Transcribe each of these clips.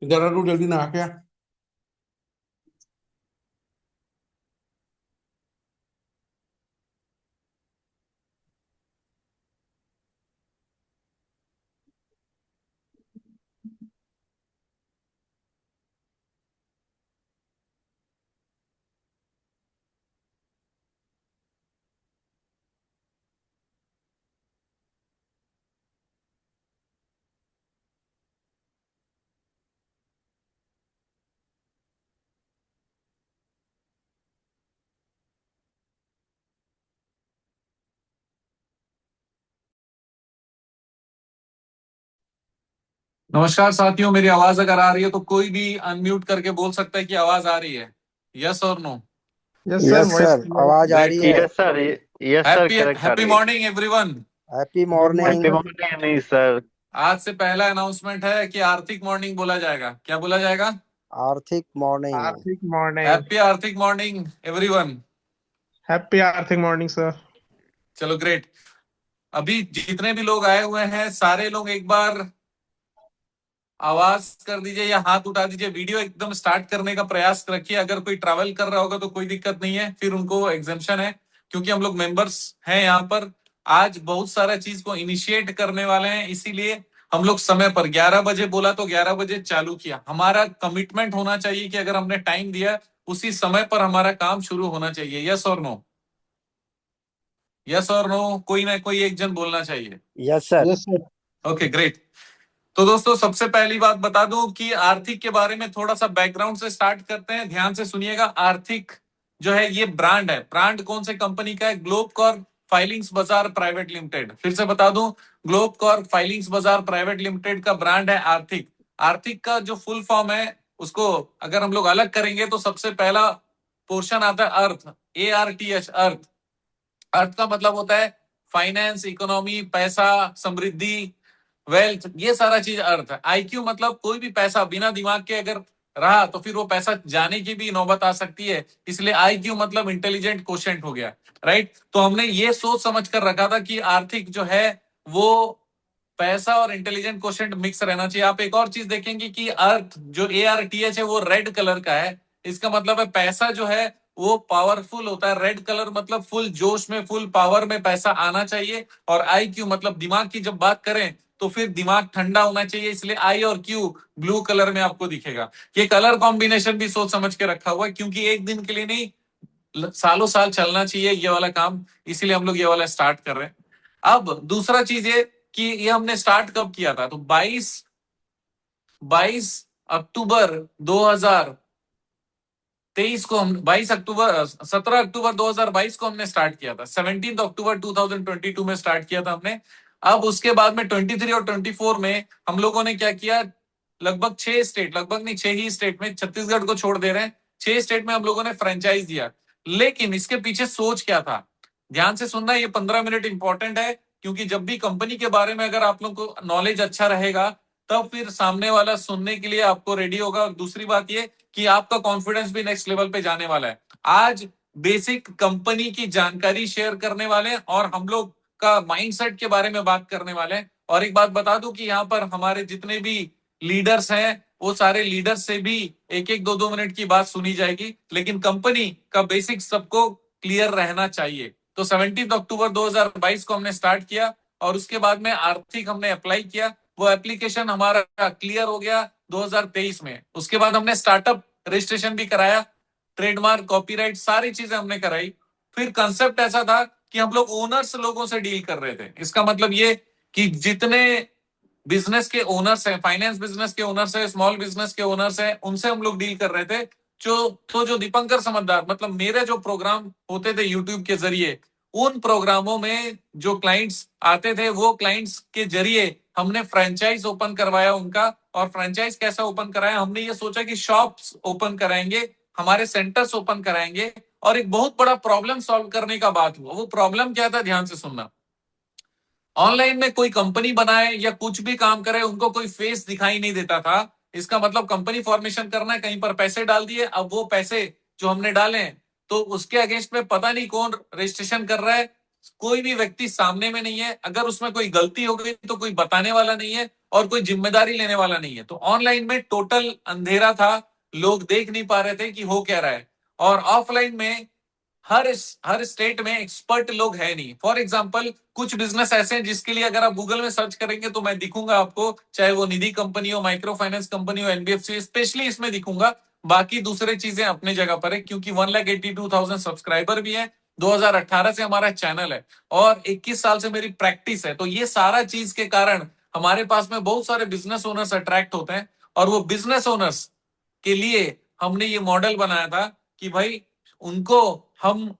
इधर आ, तू जल्दी नहा के आ। नमस्कार साथियों, मेरी आवाज अगर आ रही है तो कोई भी अनम्यूट करके बोल सकता है कि आवाज आ रही है। यस और no? Yes sir, yes voice sir, clear आवाज आ है। रही ग्रेट। है। Yes sir. Yes sir, happy correct आ हैप्पी रही है। Morning everyone. Happy good morning morning. Happy sir. Morning नहीं सर। आज से पहला अनाउंसमेंट है कि आर्थिक मॉर्निंग बोला जाएगा। क्या बोला जाएगा? आर्थिक मॉर्निंग। आर्थिक मॉर्निंग। हैप्पी आर्थिक मॉर्निंग एवरीवन। हैप्पी आर्थिक मॉर्निंग सर। चलो ग्रेट। अभी जितने भी लोग आए हुए हैं सारे लोग एक बार आवाज कर दीजिए या हाथ उठा दीजिए। वीडियो एकदम स्टार्ट करने का प्रयास रखिए। अगर कोई ट्रैवल कर रहा होगा तो कोई दिक्कत नहीं है, फिर उनको एग्जेम्पशन है, क्योंकि हम लोग मेंबर्स हैं यहाँ पर। आज बहुत सारा चीज को इनिशिएट करने वाले हैं, इसीलिए हम लोग समय पर 11 बजे बोला तो 11 बजे चालू किया। हमारा कमिटमेंट होना चाहिए कि अगर हमने टाइम दिया उसी समय पर हमारा काम शुरू होना चाहिए। यस और नो? यस और नो? कोई ना कोई एक जन बोलना चाहिए। Yes sir. Yes sir. Okay great. तो दोस्तों, सबसे पहली बात बता दूं कि आर्थिक के बारे में थोड़ा सा बैकग्राउंड से स्टार्ट करते हैं। ध्यान से सुनिएगा। आर्थिक जो है ये ब्रांड है। ब्रांड कौन से कंपनी का है? ग्लोब कॉर्प फाइलिंग्स बाजार प्राइवेट लिमिटेड। फिर से बता दूं, ग्लोब कॉर्प फाइलिंग्स बाजार प्राइवेट लिमिटेड का ब्रांड है आर्थिक। आर्थिक का जो फुल फॉर्म है उसको अगर हम लोग अलग करेंगे तो सबसे पहला पोर्शन आता है अर्थ। ARTH, अर्थ। अर्थ का मतलब होता है फाइनेंस, इकोनॉमी, पैसा, समृद्धि, वेल्थ, ये सारा चीज अर्थ है। IQ मतलब कोई भी पैसा बिना दिमाग के अगर रहा तो फिर वो पैसा जाने की भी नौबत आ सकती है, इसलिए IQ मतलब इंटेलिजेंट क्वोशिएंट हो गया। राइट? तो हमने ये सोच समझ कर रखा था कि आर्थिक जो है वो पैसा और इंटेलिजेंट क्वोशिएंट मिक्स रहना चाहिए। आप एक और चीज देखेंगे कि अर्थ जो ARTH है वो रेड कलर का है। इसका मतलब है पैसा जो है वो पावरफुल होता है। रेड कलर मतलब फुल जोश में, फुल पावर में पैसा आना चाहिए। और IQ मतलब दिमाग की जब बात करें तो फिर दिमाग ठंडा होना चाहिए, इसलिए I और Q ब्लू कलर में आपको दिखेगा। ये कलर कॉम्बिनेशन भी सोच समझ के रखा हुआ है, क्योंकि एक दिन के लिए नहीं, सालों साल चलना चाहिए ये वाला काम, इसीलिए हम लोग ये वाला स्टार्ट कर रहे हैं। अब दूसरा चीज ये कि ये हमने स्टार्ट कब किया था, तो 22 अक्टूबर 2023 को हम 17 अक्टूबर 2022 को हमने स्टार्ट किया था। 17 अक्टूबर 2022 में स्टार्ट किया था हमने। अब उसके बाद में 23 और 24 में हम लोगों ने क्या किया, लगभग 6 स्टेट, लगभग नहीं 6 ही स्टेट में, छत्तीसगढ़ को छोड़ दे रहे हैं, 6 स्टेट में हम लोगों ने फ्रेंचाइज दिया। लेकिन इसके पीछे सोच क्या था, ध्यान से सुनना। ये 15 मिनट इंपॉर्टेंट है, क्योंकि जब भी कंपनी के बारे में अगर आप लोग को नॉलेज अच्छा रहेगा तब फिर सामने वाला सुनने के लिए आपको रेडी होगा। और दूसरी बात ये कि आपका कॉन्फिडेंस भी नेक्स्ट लेवल पे जाने वाला है। आज बेसिक कंपनी की जानकारी शेयर करने वाले हैं और हम लोग का माइंडसेट के बारे में बात करने वाले हैं। और एक बात बता दूं कि यहाँ पर हमारे जितने भी लीडर्स हैं वो सारे लीडर्स से भी एक एक 2-2 मिनट की बात सुनी जाएगी, लेकिन कंपनी का बेसिक सबको क्लियर रहना चाहिए। तो 17 अक्टूबर 2022 को हमने स्टार्ट किया और उसके बाद में आर्थिक हमने अप्लाई किया। वो एप्लीकेशन हमारा क्लियर हो गया 2023 में। उसके बाद हमने स्टार्टअप रजिस्ट्रेशन भी कराया, ट्रेडमार्क, कॉपीराइट, सारी चीजें हमने कराई। फिर कंसेप्ट ऐसा था कि हम लोग ओनर्स लोगों से डील कर रहे थे। इसका मतलब ये कि जितने बिजनेस के ओनर्स हैं, फाइनेंस बिजनेस के ओनर्स हैं, स्मॉल बिजनेस के ओनर्स हैं, उनसे हम लोग डील कर रहे थे। जो दीपंकर समझदार, मतलब मेरे जो प्रोग्राम होते थे यूट्यूब के जरिए, उन प्रोग्रामों में जो क्लाइंट्स आते थे वो क्लाइंट्स के जरिए हमने फ्रेंचाइज ओपन करवाया उनका। और फ्रेंचाइज कैसा ओपन कराया, हमने ये सोचा कि शॉप्स ओपन कराएंगे, हमारे सेंटर्स ओपन कराएंगे। और एक बहुत बड़ा प्रॉब्लम सॉल्व करने का बात हुआ। वो प्रॉब्लम क्या था, ध्यान से सुनना। ऑनलाइन में कोई कंपनी बनाए या कुछ भी काम करे, उनको कोई फेस दिखाई नहीं देता था। इसका मतलब कंपनी फॉर्मेशन करना है, कहीं पर पैसे डाल दिए, अब वो पैसे जो हमने डाले तो उसके अगेंस्ट में पता नहीं कौन रजिस्ट्रेशन कर रहा है, कोई भी व्यक्ति सामने में नहीं है, अगर उसमें कोई गलती हो गई तो कोई बताने वाला नहीं है और कोई जिम्मेदारी लेने वाला नहीं है। तो ऑनलाइन में टोटल अंधेरा था, लोग देख नहीं पा रहे थे कि हो क्या रहा है। और ऑफलाइन में हर स्टेट में एक्सपर्ट लोग है नहीं। फॉर एग्जांपल कुछ बिजनेस ऐसे हैं जिसके लिए अगर आप गूगल में सर्च करेंगे तो मैं दिखूंगा आपको, चाहे वो निधि कंपनी हो, माइक्रो फाइनेंस कंपनी हो, एनबीएफसी, स्पेशली इसमें दिखूंगा। बाकी दूसरे चीजें अपने जगह पर है, क्योंकि 1,82,000 सब्सक्राइबर भी है, 2018 से हमारा चैनल है और 21 साल से मेरी प्रैक्टिस है। तो ये सारा चीज के कारण हमारे पास में बहुत सारे बिजनेस ओनर्स अट्रैक्ट होते हैं। और वो बिजनेस ओनर्स के लिए हमने ये मॉडल बनाया था कि भाई उनको हम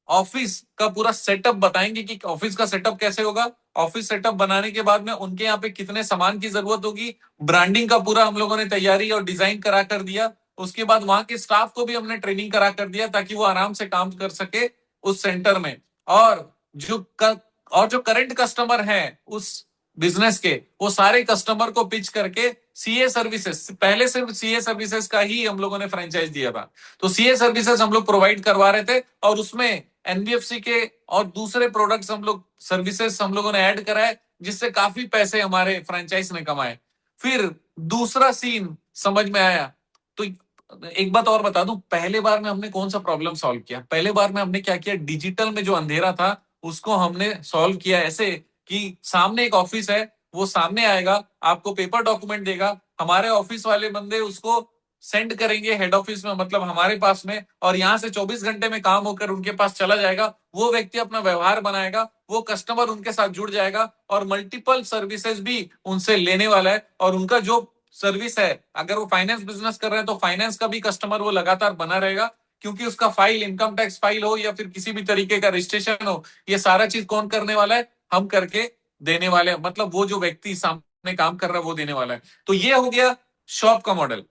ऑफिस का पूरा सेटअप बताएंगे कि ऑफिस का सेटअप कैसे होगा। ऑफिस सेटअप बनाने के बाद में उनके यहाँ पे कितने सामान की जरूरत होगी, ब्रांडिंग का पूरा हम लोगों ने तैयारी और डिजाइन करा कर दिया। उसके बाद वहां के स्टाफ को भी हमने ट्रेनिंग करा कर दिया ताकि वो आराम से काम कर सके उस सेंटर में। और जो करंट कस्टमर है उस बिजनेस के, वो सारे कस्टमर को पिच करके सीए सर्विसेज, पहले सिर्फ सीए सर्विसेज का ही हम लोगों ने फ्रेंचाइज दिया था, तो सीए सर्विसेज हम लोग प्रोवाइड करवा रहे थे और उसमें एनबीएफसी के और दूसरे प्रोडक्ट्स हम लोग सर्विसेज हम लोगों ने ऐड कराए, जिससे काफी पैसे हमारे फ्रेंचाइज ने कमाए। फिर दूसरा सीन समझ में आया। तो एक बात और बता दूं, पहले बार में हमने कौन सा प्रॉब्लम सॉल्व किया? पहले बार में हमने क्या किया, डिजिटल में जो अंधेरा था उसको हमने सॉल्व किया ऐसे कि सामने एक ऑफिस है, वो सामने आएगा, आपको पेपर डॉक्यूमेंट देगा, हमारे ऑफिस वाले बंदे उसको सेंड करेंगे हेड ऑफिस में, मतलब हमारे पास में, और यहाँ से 24 घंटे में काम होकर उनके पास चला जाएगा। वो व्यक्ति अपना व्यवहार बनाएगा, वो कस्टमर उनके साथ जुड़ जाएगा और मल्टीपल सर्विसेज भी उनसे लेने वाला है। और उनका जो सर्विस है, अगर वो फाइनेंस बिजनेस कर रहे हैं तो फाइनेंस का भी कस्टमर वो लगातार बना रहेगा, क्योंकि उसका फाइल, इनकम टैक्स फाइल हो या फिर किसी भी तरीके का रजिस्ट्रेशन हो, ये सारा चीज कौन करने वाला है? हम करके देने वाले हैं। मतलब वो जो व्यक्ति सामने काम कर रहा है वो देने वाला है। तो ये हो गया शॉप का मॉडल।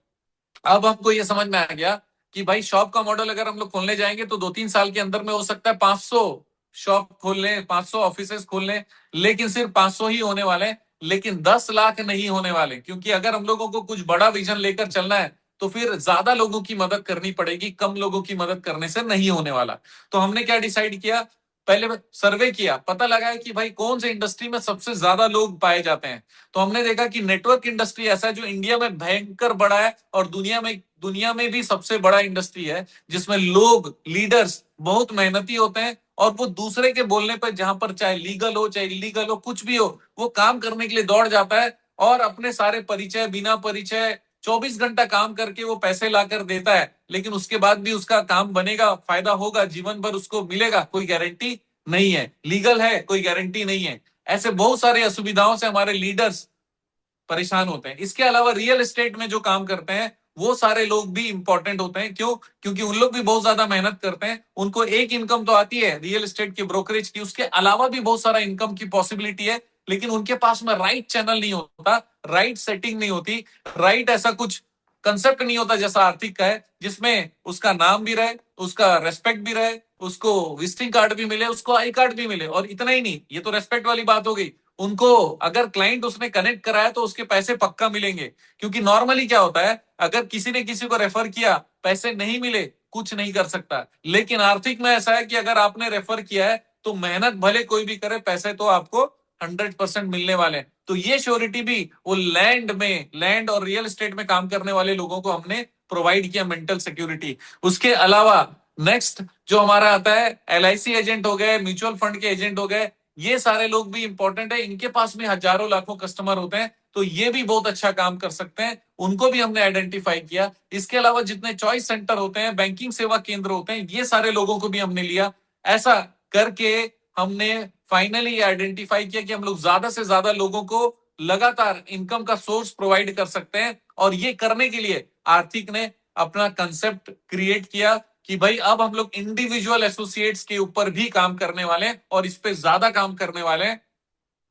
अब हमको ये समझ में आ गया कि भाई शॉप का मॉडल अगर हम लोग खोलने जाएंगे तो 2-3 साल के अंदर में हो सकता है 500 शॉप खोल लें, 500 ऑफिसेस खोल लें, लेकिन सिर्फ 500 ही होने वाले हैं, लेकिन 10 लाख नहीं होने वाले। क्योंकि अगर हम लोगों को कुछ बड़ा विजन लेकर चलना है तो फिर ज्यादा लोगों की मदद करनी पड़ेगी, कम लोगों की मदद करने से नहीं होने वाला। तो हमने क्या डिसाइड किया, पहले सर्वे किया, पता लगा कि भाई कौन से इंडस्ट्री में सबसे ज्यादा लोग पाए जाते हैं। तो हमने देखा कि नेटवर्क इंडस्ट्री ऐसा है जो इंडिया में भयंकर बड़ा है और दुनिया में भी सबसे बड़ा इंडस्ट्री है, जिसमें लोग, लीडर्स बहुत मेहनती होते हैं और वो दूसरे के बोलने पर, जहां पर चाहे लीगल हो चाहे इलीगल हो, कुछ भी हो, वो काम करने के लिए दौड़ जाता है और अपने सारे परिचय, बिना परिचय 24 घंटा काम करके वो पैसे लाकर देता है। लेकिन उसके बाद भी उसका काम बनेगा, फायदा होगा, जीवन भर उसको मिलेगा, कोई गारंटी नहीं है। लीगल है, कोई गारंटी नहीं है। ऐसे बहुत सारी असुविधाओं से हमारे लीडर्स परेशान होते हैं। इसके अलावा रियल एस्टेट में जो काम करते हैं वो सारे लोग भी इंपॉर्टेंट होते हैं। क्यों? क्योंकि उन लोग भी बहुत ज्यादा मेहनत करते हैं। उनको एक इनकम तो आती है रियल एस्टेट की, ब्रोकरेज की, उसके अलावा भी बहुत सारा इनकम की पॉसिबिलिटी है, लेकिन उनके पास में राइट चैनल नहीं होता, राइट सेटिंग नहीं होती, राइट ऐसा कुछ कंसेप्ट नहीं होता जैसा आर्थिक का है, जिसमें उसका नाम भी रहे, उसका रेस्पेक्ट भी रहे, उसको विजिटिंग कार्ड भी मिले, उसको आई कार्ड भी मिले। और इतना ही नहीं, ये तो रेस्पेक्ट वाली बात हो गई, उनको अगर क्लाइंट उसने कनेक्ट कराया तो उसके पैसे पक्का मिलेंगे। क्योंकि नॉर्मली क्या होता है, अगर किसी ने किसी को रेफर किया, पैसे नहीं मिले, कुछ नहीं कर सकता। लेकिन आर्थिक में ऐसा है कि अगर आपने रेफर किया है तो मेहनत भले कोई भी करे, पैसे तो आपको 100% मिलने वाले हैं। तो ये श्योरिटी भी वो लैंड और रियल एस्टेट में काम करने वाले लोगों को हमने प्रोवाइड किया, मेंटल सिक्योरिटी। उसके अलावा नेक्स्ट जो हमारा आता है, एलआईसी एजेंट हो गए, म्यूचुअल फंड के एजेंट हो गए, ये सारे लोग भी इंपॉर्टेंट है। इनके पास में हजारों लाखों कस्टमर होते हैं, तो ये भी बहुत अच्छा काम कर सकते हैं, उनको भी हमने आइडेंटिफाई किया। इसके अलावा जितने चॉइस सेंटर होते हैं, बैंकिंग सेवा केंद्र होते हैं, ये सारे लोगों को भी हमने लिया। ऐसा करके हमने फाइनली आइडेंटिफाई किया कि हम लोग ज्यादा से ज्यादा लोगों को लगातार इनकम का सोर्स प्रोवाइड कर सकते हैं। और ये करने के लिए आर्थिक ने अपना कंसेप्ट क्रिएट किया कि भाई अब हम लोग इंडिविजुअल एसोसिएट्स के ऊपर भी काम करने वाले हैं और इस पे ज्यादा काम करने वाले हैं।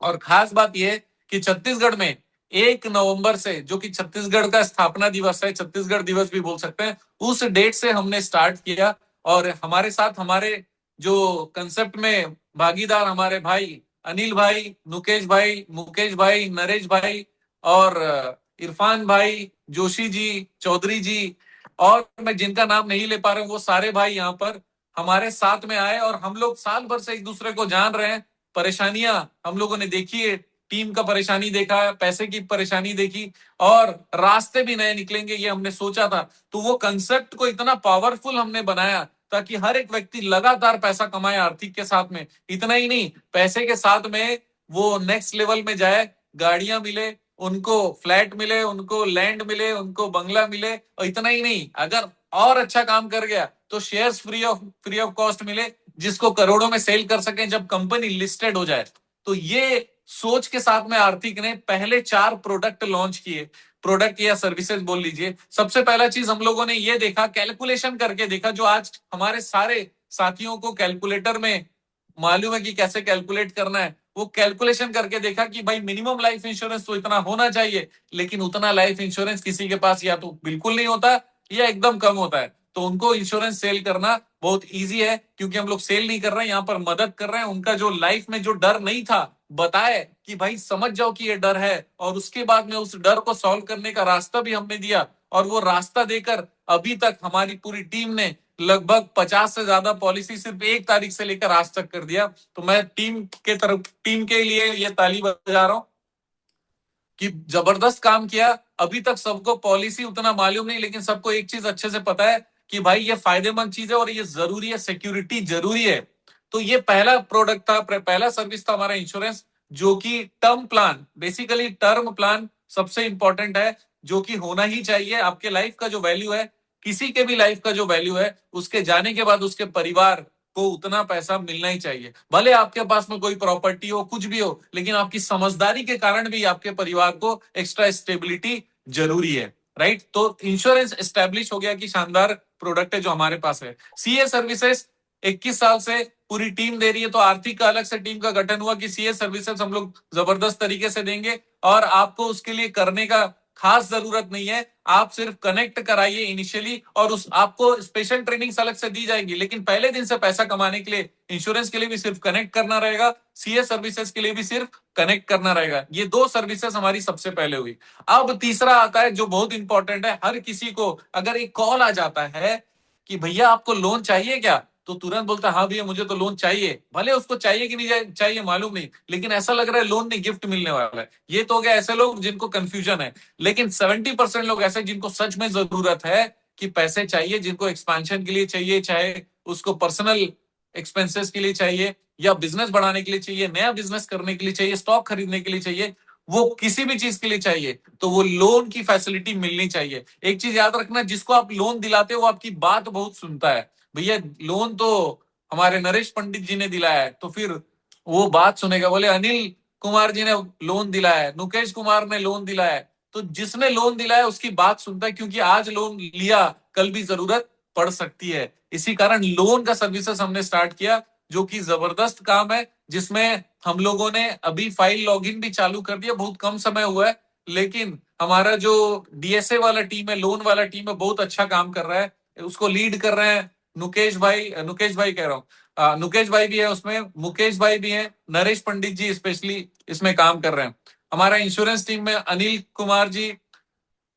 और खास बात यह कि छत्तीसगढ़ में 1 नवंबर से, जो कि छत्तीसगढ़ का स्थापना दिवस है, छत्तीसगढ़ दिवस भी बोल सकते हैं, उस डेट से हमने स्टार्ट किया। और हमारे साथ हमारे जो कंसेप्ट में भागीदार हमारे भाई अनिल भाई, नुकेश भाई, मुकेश भाई, नरेश भाई और इरफान भाई, जोशी जी, चौधरी जी, और मैं जिनका नाम नहीं ले पा रहा हूं वो सारे भाई यहाँ पर हमारे साथ में आए और हम लोग साल भर से एक दूसरे को जान रहे हैं। परेशानियां हम लोगों ने देखी है, टीम का परेशानी देखा है, पैसे की परेशानी देखी, और रास्ते भी नए निकलेंगे ये हमने सोचा था। तो वो कंसेप्ट को इतना पावरफुल हमने बनाया ताकि हर एक व्यक्ति लगातार पैसा कमाए आर्थिक के साथ में। इतना ही नहीं, पैसे के साथ में वो नेक्स्ट लेवल में जाए, गाड़ियां मिले उनको, फ्लैट मिले उनको, लैंड मिले उनको, बंगला मिले, और इतना ही नहीं, अगर और अच्छा काम कर गया तो शेयर्स फ्री ऑफ कॉस्ट मिले, जिसको करोड़ों में सेल कर सके जब कंपनी लिस्टेड हो जाए। तो ये सोच के साथ में आर्थिक ने पहले 4 प्रोडक्ट लॉन्च किए, प्रोडक्ट या सर्विसेज बोल लीजिए। सबसे पहला चीज हम लोगों ने ये देखा, कैलकुलेशन करके देखा, जो आज हमारे सारे साथियों को कैलकुलेटर में मालूम है कि कैसे कैलकुलेट करना है, वो कैलकुलेशन करके देखा कि भाई मिनिमम लाइफ इंश्योरेंस तो इतना होना चाहिए, लेकिन उतना लाइफ इंश्योरेंस किसी के पास या तो बिल्कुल नहीं होता या एकदम कम होता है। तो उनको इंश्योरेंस सेल करना बहुत इजी है, क्योंकि हम लोग सेल नहीं कर रहे हैं, यहाँ पर मदद कर रहे हैं। उनका जो लाइफ में जो डर नहीं था, बताए कि भाई समझ जाओ कि ये डर है, और उसके बाद में उस डर को सॉल्व करने का रास्ता भी हमने दिया। और वो रास्ता देकर अभी तक हमारी पूरी टीम ने लगभग 50 से ज्यादा पॉलिसी सिर्फ 1 तारीख से लेकर आज तक कर दिया। तो मैं टीम के लिए ये ताली बजा रहा हूं कि जबरदस्त काम किया। अभी तक सबको पॉलिसी उतना मालूम नहीं, लेकिन सबको एक चीज अच्छे से पता है कि भाई ये फायदेमंद चीज है और ये जरूरी है, सिक्योरिटी जरूरी है। तो ये पहला प्रोडक्ट था, पहला सर्विस था हमारा इंश्योरेंस, जो कि term plan, basically term plan सबसे इंपॉर्टेंट है, जो कि होना ही चाहिए। आपके लाइफ का जो वैल्यू है, किसी के भी लाइफ का जो वैल्यू है, उसके जाने के बाद उसके परिवार को उतना पैसा मिलना ही चाहिए। भले आपके पास में कोई प्रॉपर्टी हो, कुछ भी हो, लेकिन आपकी समझदारी के कारण भी आपके परिवार को एक्स्ट्रा स्टेबिलिटी जरूरी है, राइट। तो इंश्योरेंस एस्टेब्लिश हो गया कि शानदार प्रोडक्ट है जो हमारे पास है। सीए सर्विसेज 21 साल से पूरी टीम दे रही है, तो आर्थिक का अलग से टीम का गठन हुआ कि सीए सर्विसेज हम लोग जबरदस्त तरीके से देंगे, और आपको उसके लिए करने का खास जरूरत नहीं है। आप सिर्फ कनेक्ट कराइए इनिशियली, और उस आपको स्पेशल ट्रेनिंग अलग से दी जाएगी, लेकिन पहले दिन से पैसा कमाने के लिए इंश्योरेंस के लिए भी सिर्फ कनेक्ट करना रहेगा, सीए सर्विसेज के लिए भी सिर्फ कनेक्ट करना रहेगा। ये 2 सर्विसेज हमारी सबसे पहले हुई। अब तीसरा आता है जो बहुत इंपॉर्टेंट है। हर किसी को अगर एक कॉल आ जाता है कि भैया आपको लोन चाहिए क्या, तो तुरंत बोलता है हाँ भैया मुझे तो लोन चाहिए। भले उसको चाहिए कि नहीं चाहिए मालूम नहीं, लेकिन ऐसा लग रहा है लोन नहीं गिफ्ट मिलने वाला है। ये तो हो गया ऐसे लोग जिनको कंफ्यूजन है। लेकिन 70% लोग ऐसे जिनको सच में जरूरत है कि पैसे चाहिए, जिनको एक्सपेंशन के लिए चाहिए, चाहे उसको पर्सनल एक्सपेंसेस के लिए चाहिए, या बिजनेस बढ़ाने के लिए चाहिए, नया बिजनेस करने के लिए चाहिए, स्टॉक खरीदने के लिए चाहिए, वो किसी भी चीज के लिए चाहिए, तो वो लोन की फैसिलिटी मिलनी चाहिए। एक चीज याद रखना, जिसको आप लोन दिलाते हो वो आपकी बात बहुत सुनता है। भैया लोन तो हमारे नरेश पंडित जी ने दिलाया है, तो फिर वो बात सुनेगा। बोले अनिल कुमार जी ने लोन दिलाया है, मुकेश कुमार ने लोन दिलाया है, तो जिसने लोन दिलाया उसकी बात सुनता है, क्योंकि आज लोन लिया कल भी जरूरत पड़ सकती है। इसी कारण लोन का सर्विसेज हमने स्टार्ट किया, जो कि जबरदस्त काम है, जिसमें हम लोगों ने अभी फाइल लॉगिन भी चालू कर दिया। बहुत कम समय हुआ है, लेकिन हमारा जो डीएसए वाला टीम है, लोन वाला टीम है, बहुत अच्छा काम कर रहा है। उसको लीड कर रहे हैं नुकेश भाई कह रहा हूँ, नुकेश भाई भी है उसमें, मुकेश भाई भी है, नरेश पंडित जी स्पेशली इसमें काम कर रहे हैं। हमारा इंश्योरेंस टीम में अनिल कुमार जी,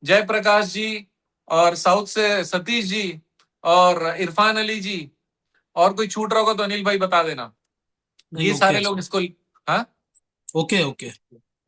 जयप्रकाश जी, और साउथ से सतीश जी, और इरफान अली जी, और कोई छूट रहा होगा तो अनिल भाई बता देना। ये सारे लोग इसको, हाँ ओके ओके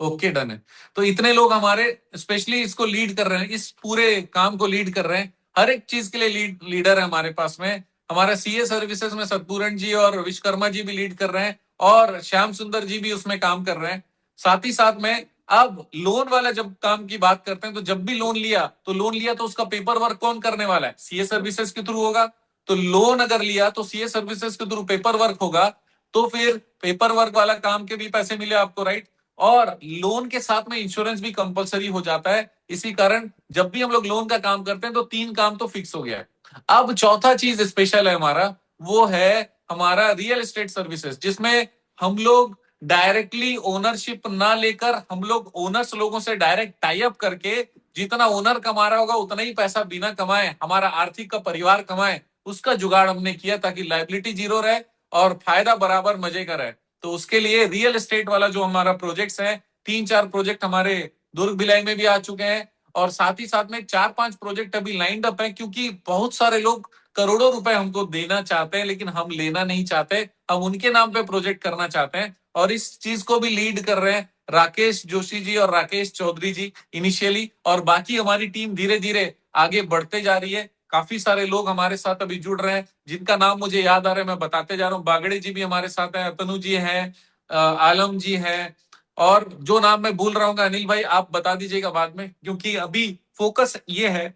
ओके डन है। तो इतने लोग हमारे स्पेशली इसको लीड कर रहे हैं, इस पूरे काम को लीड कर रहे हैं। हर एक चीज के लिए लीडर है हमारे पास में। हमारा सीए सर्विसेज में सतपूरण जी और विश्वकर्मा जी भी लीड कर रहे हैं, और श्याम सुंदर जी भी उसमें काम कर रहे हैं। साथ ही साथ में अब लोन वाला जब काम की बात करते हैं, तो जब भी लोन लिया तो उसका पेपर वर्क कौन करने वाला है? सीए सर्विसेज के थ्रू होगा। तो लोन अगर लिया तो सीए सर्विसेज के थ्रू पेपर वर्क होगा, तो फिर पेपर वर्क वाला काम के भी पैसे मिले आपको, राइट। और लोन के साथ में इंश्योरेंस भी कंपलसरी हो जाता है। इसी कारण जब भी हम लोग लोन का काम करते हैं तो 3 काम तो फिक्स हो गया है। अब चौथा चीज स्पेशल है हमारा, वो है हमारा रियल एस्टेट सर्विसेज, जिसमें हम लोग डायरेक्टली ओनरशिप ना लेकर, हम लोग ओनर्स लोगों से डायरेक्ट टाई अप करके, जितना ओनर कमा रहा होगा उतना ही पैसा बिना कमाए हमारा आर्थिक का परिवार कमाए, उसका जुगाड़ हमने किया, ताकि लायबिलिटी जीरो रहे और फायदा बराबर मजे का रहे। तो उसके लिए रियल एस्टेट वाला जो हमारा प्रोजेक्ट्स है, 3-4 प्रोजेक्ट हमारे दुर्ग भिलाई में भी आ चुके हैं, और साथ ही साथ में 4-5 प्रोजेक्ट अभी लाइंड अप है, क्योंकि बहुत सारे लोग करोड़ों रुपए हमको देना चाहते हैं, लेकिन हम लेना नहीं चाहते, हम उनके नाम पे प्रोजेक्ट करना चाहते हैं। और इस चीज को भी लीड कर रहे हैं राकेश जोशी जी और राकेश चौधरी जी इनिशियली, और बाकी हमारी टीम धीरे धीरे आगे बढ़ते जा रही है। काफी सारे लोग हमारे साथ अभी जुड़ रहे हैं, जिनका नाम मुझे याद आ रहा है, मैं बताते जा रहा हूँ। बागड़े जी भी हमारे साथ हैं, अतनु जी हैं, आलम जी हैं, और जो नाम मैं भूल रहा हूँ अनिल भाई आप बता दीजिएगा बाद में, क्योंकि अभी फोकस ये है